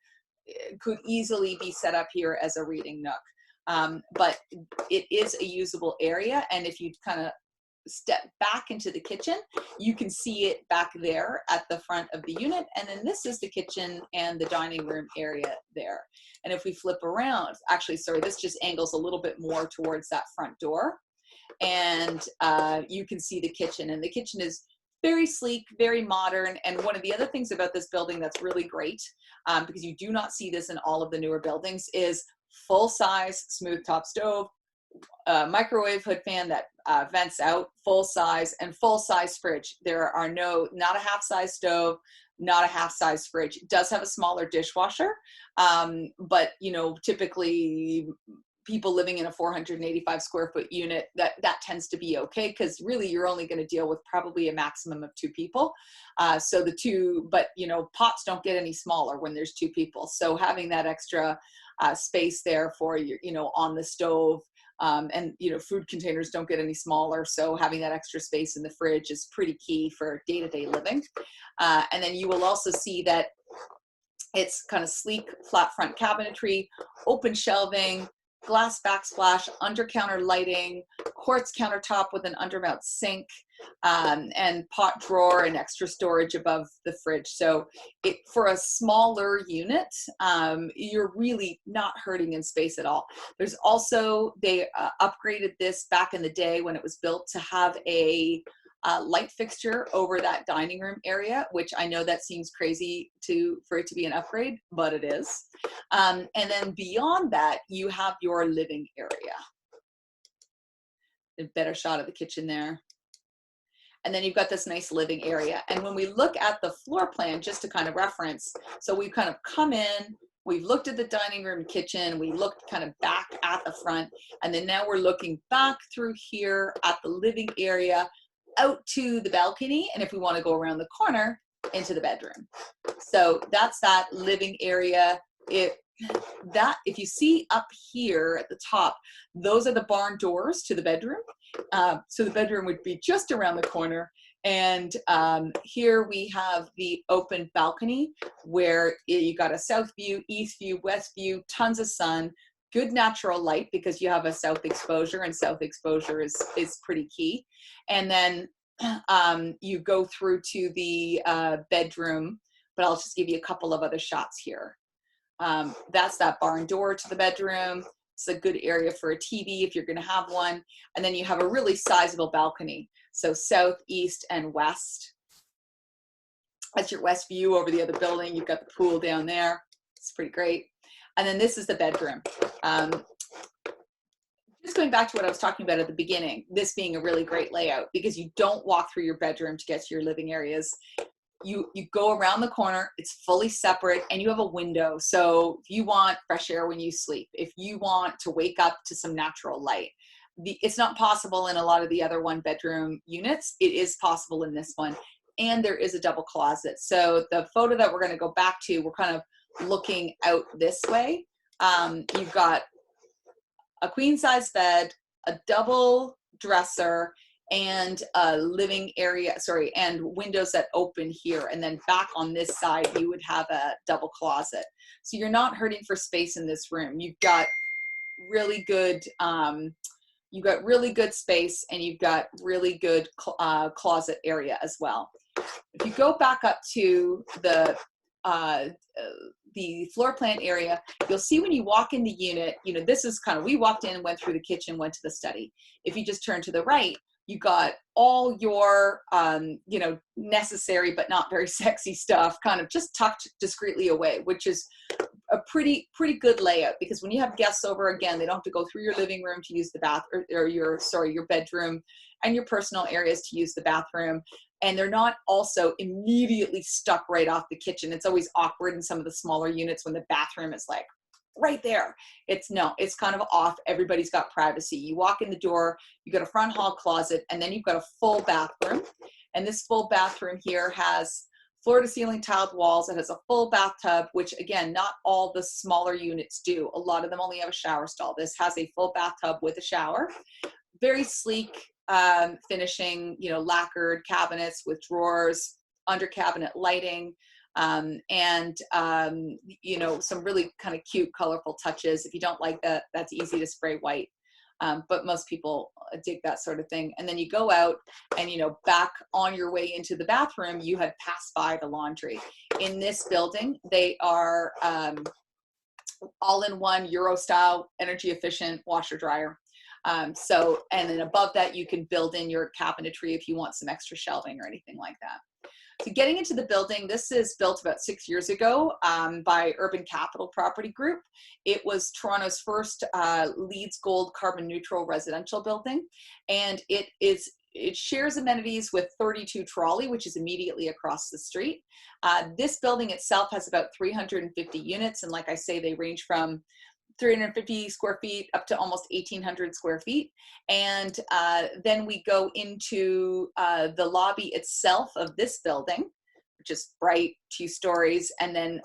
could easily be set up here as a reading nook. But it is a usable area, and if you kind of step back into the kitchen, you can see it back there at the front of the unit, and then this is the kitchen and the dining room area there. And if we flip around, actually, sorry, this just angles a little bit more towards that front door, and you can see the kitchen, and the kitchen is very sleek, very modern. And one of the other things about this building that's really great, because you do not see this in all of the newer buildings, is full-size smooth top stove, microwave hood fan that vents out, full size, and full size fridge. There are not a half-size stove, not a half-size fridge. It does have a smaller dishwasher, but typically people living in a 485 square foot unit, that tends to be okay, because really you're only going to deal with probably a maximum of 2 people. So but pots don't get any smaller when there's 2 people. So having that extra space there for your, on the stove, and food containers don't get any smaller, so having that extra space in the fridge is pretty key for day-to-day living. And then you will also see that it's kind of sleek, flat front cabinetry, open shelving, glass backsplash, under counter lighting, quartz countertop with an undermount sink, and pot drawer and extra storage above the fridge. So for a smaller unit, you're really not hurting in space at all. There's also, they upgraded this back in the day when it was built to have a light fixture over that dining room area, which I know that seems crazy for it to be an upgrade, but it is. And then beyond that, you have your living area. A better shot of the kitchen there. And then you've got this nice living area. And when we look at the floor plan, just to kind of reference, so we've kind of come in, we've looked at the dining room, kitchen, we looked kind of back at the front, and then now we're looking back through here at the living area, out to the balcony, and if we want to go around the corner, into the bedroom. So that's that living area. If you see up here at the top, those are the barn doors to the bedroom. So the bedroom would be just around the corner. And here we have the open balcony, where you got a south view, east view, west view, tons of sun, good natural light, because you have a south exposure, and south exposure is pretty key. And then you go through to the bedroom, but I'll just give you a couple of other shots here. That's that barn door to the bedroom. It's a good area for a TV if you're going to have one. And then you have a really sizable balcony. So south, east, and west. That's your west view over the other building. You've got the pool down there. It's pretty great. And then this is the bedroom. Just going back to what I was talking about at the beginning, this being a really great layout, because you don't walk through your bedroom to get to your living areas. you go around the corner, it's fully separate, and you have a window. So if you want fresh air when you sleep, if you want to wake up to some natural light, it's not possible in a lot of the other 1-bedroom units. It is possible in this one. And there is a double closet. So the photo that we're going to go back to, we're kind of looking out this way. You've got a queen size bed, a double dresser, and a living area, and windows that open here. And then back on this side, you would have a double closet. So you're not hurting for space in this room. You've got really good, space, and you've got really good closet area as well. If you go back up to the floor plan area, you'll see when you walk in the unit, this is kind of, we walked in, went through the kitchen, went to the study. If you just turn to the right, you got all your, necessary but not very sexy stuff kind of just tucked discreetly away, which is a pretty good layout, because when you have guests over, again, they don't have to go through your living room to use the bath, or your bedroom and your personal areas to use the bathroom. And they're not also immediately stuck right off the kitchen. It's always awkward in some of the smaller units when the bathroom is like right there. It's kind of off. Everybody's got privacy. You walk in the door, you got a front hall closet, and then you've got a full bathroom. And this full bathroom here has floor to ceiling tiled walls. It has a full bathtub, which again, not all the smaller units do. A lot of them only have a shower stall. This has a full bathtub with a shower. Very sleek finishing, lacquered cabinets with drawers, under cabinet lighting, and some really kind of cute, colorful touches. If you don't like that, that's easy to spray white. But most people dig that sort of thing. And then you go out and, back on your way into the bathroom, you had passed by the laundry. In this building, they are all-in-one Euro style, energy efficient washer dryer. And then above that, you can build in your cabinetry if you want some extra shelving or anything like that. So getting into the building, this is built about 6 years ago by Urban Capital Property Group. It was Toronto's first LEED Gold carbon neutral residential building. And it shares amenities with 32 Trolley, which is immediately across the street. This building itself has about 350 units. And like I say, they range from 350 square feet up to almost 1,800 square feet. And then we go into the lobby itself of this building, which is bright, 2 stories. And then,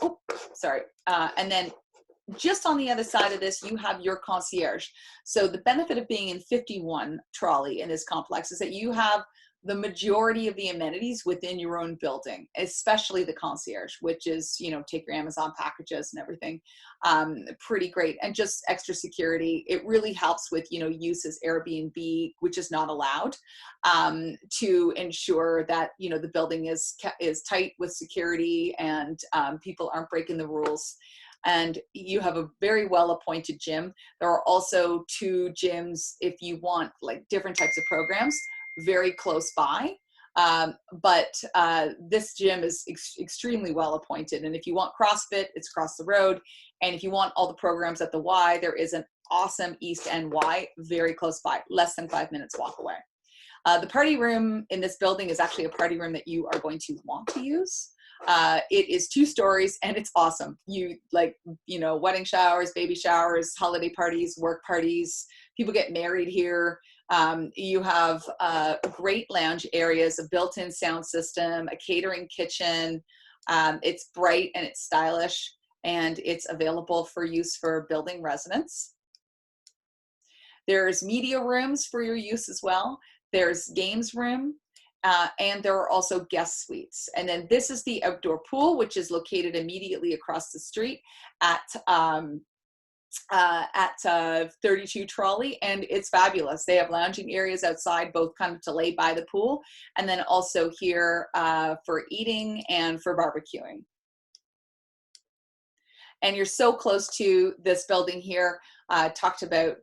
and then just on the other side of this, you have your concierge. So the benefit of being in 51 Trolley in this complex is that you have the majority of the amenities within your own building, especially the concierge, which is, take your Amazon packages and everything. Pretty great. And just extra security. It really helps with, use as Airbnb, which is not allowed, to ensure that, the building is tight with security and people aren't breaking the rules. And you have a very well-appointed gym. There are also 2 gyms if you want like different types of programs very close by. But this gym is extremely well appointed. And if you want CrossFit, it's across the road. And if you want all the programs at the Y, there is an awesome East End Y very close by, less than 5 minutes walk away. The party room in this building is actually a party room that you are going to want to use. It is 2 stories and it's awesome. Wedding showers, baby showers, holiday parties, work parties, people get married here. You have great lounge areas, a built-in sound system, a catering kitchen. It's bright and it's stylish, and it's available for use for building residents. There's media rooms for your use as well. There's games room, and there are also guest suites. And then this is the outdoor pool, which is located immediately across the street at 32 Trolley, and it's fabulous. They have lounging areas outside, both kind of to lay by the pool, and then also here for eating and for barbecuing. And you're so close to this building here. Talked about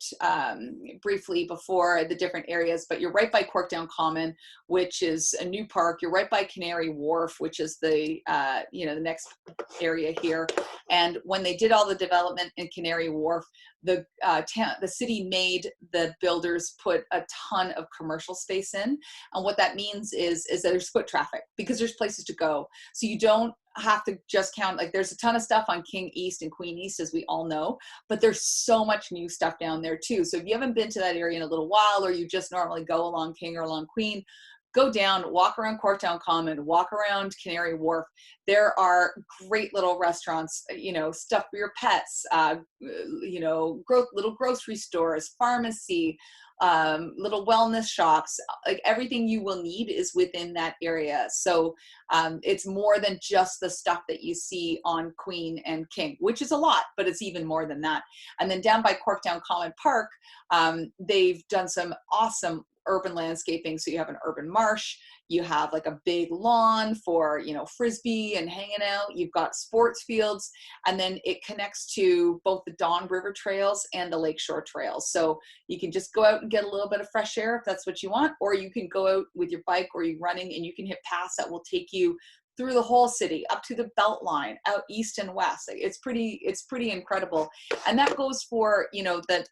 briefly before the different areas, but you're right by Corkdown Common, which is a new park. You're right by Canary Wharf, which is the the next area here. And when they did all the development in Canary Wharf, the city made the builders put a ton of commercial space in. And what that means is that there's foot traffic because there's places to go. So you don't have to just count, like there's a ton of stuff on King East and Queen East, as we all know, but there's so much new stuff down there too. So if you haven't been to that area in a little while, or you just normally go along King or along Queen, go down, walk around Corktown Common, walk around Canary Wharf. There are great little restaurants, you know, stuff for your pets, you know, little grocery stores, pharmacy, little wellness shops. Like everything you will need is within that area. So it's more than just the stuff that you see on Queen and King, which is a lot, but it's even more than that. And then down by Corktown Common Park, they've done some awesome urban landscaping. So you have an urban marsh, you have like a big lawn for, you know, frisbee and hanging out. You've got sports fields, and then it connects to both the Don River trails and the Lakeshore trails. So you can just go out and get a little bit of fresh air if that's what you want, or you can go out with your bike or you're running and you can hit paths that will take you through the whole city, up to the Beltline, out east and west. It's pretty incredible. And that goes for, you know, the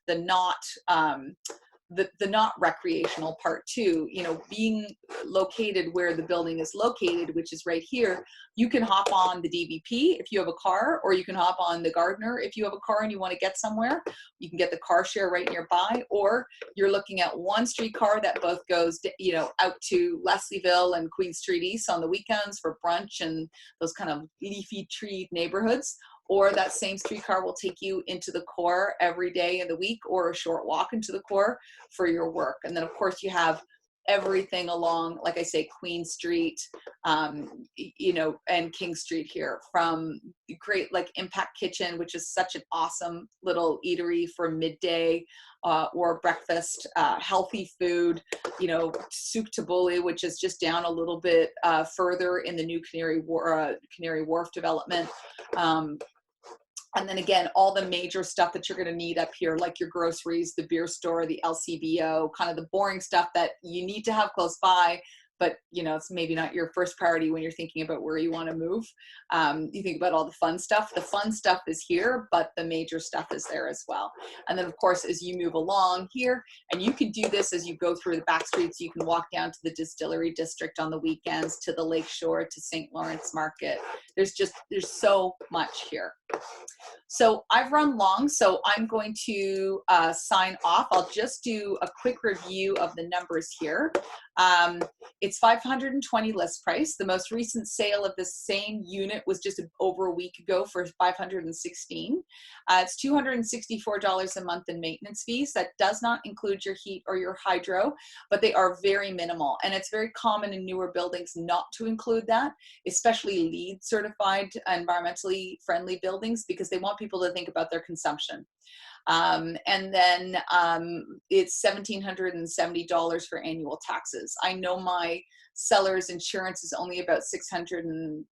not recreational part too. You know, being located where the building is located, which is right here, you can hop on the DVP if you have a car, or you can hop on the Gardner if you have a car and you want to get somewhere. You can get the car share right nearby, or you're looking at one streetcar that both goes, you know, out to Leslieville and Queen Street East on the weekends for brunch and those kind of leafy treed neighborhoods. Or that same streetcar will take you into the core every day in the week, or a short walk into the core for your work. And then of course you have everything along, like I say, Queen Street, you know, and King Street here, from great like Impact Kitchen, which is such an awesome little eatery for midday or breakfast, healthy food, you know, Souk Tabbouleh, which is just down a little bit further in the new Canary Wharf development. And then again, all the major stuff that you're going to need up here, like your groceries, the beer store, the LCBO, kind of the boring stuff that you need to have close by, but you know, it's maybe not your first priority when you're thinking about where you want to move. You think about all the fun stuff. The fun stuff is here, but the major stuff is there as well. And then of course, as you move along here, and you can do this as you go through the back streets, you can walk down to the Distillery District on the weekends, to the Lakeshore, to St. Lawrence Market. There's so much here. So I've run long, so I'm going to sign off. I'll just do a quick review of the numbers here. It's 520 list price. The most recent sale of the same unit was just over a week ago for 516. It's $264 a month in maintenance fees. That does not include your heat or your hydro, but they are very minimal. And it's very common in newer buildings not to include that, especially LEED certified environmentally friendly buildings, because they want people to think about their consumption. And then it's $1,770 for annual taxes. I know my seller's insurance is only about $660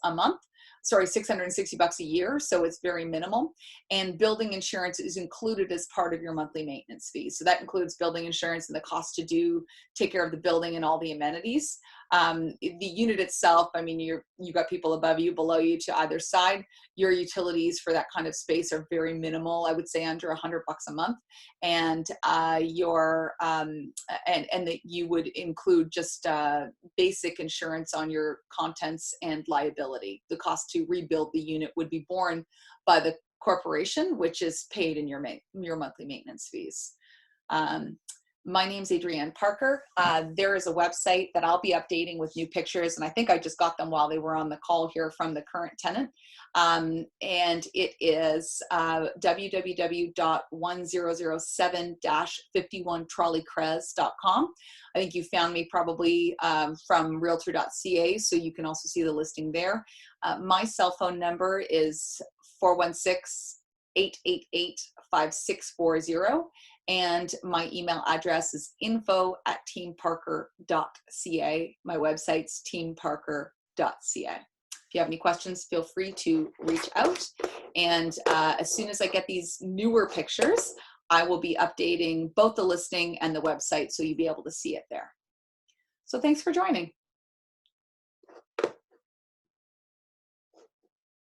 a month. Sorry, $660 a year, so it's very minimal. And building insurance is included as part of your monthly maintenance fee. So that includes building insurance and the cost to take care of the building and all the amenities. The unit itself, I mean, you've got people above you, below you, to either side. Your utilities for that kind of space are very minimal. I would say under $100 a month, and that you would include just basic insurance on your contents and liability. The cost to rebuild the unit would be borne by the corporation, which is paid in your monthly maintenance fees. My name's Adrienne Parker. There is a website that I'll be updating with new pictures, and I think I just got them while they were on the call here from the current tenant. And it is www.1007-51trolleycres.com. I think you found me probably from realtor.ca, so you can also see the listing there. My cell phone number is 416-888-5640. And my email address is info@teamparker.ca. My website's teamparker.ca. If you have any questions, feel free to reach out. And as soon as I get these newer pictures, I will be updating both the listing and the website, so you'll be able to see it there. So thanks for joining.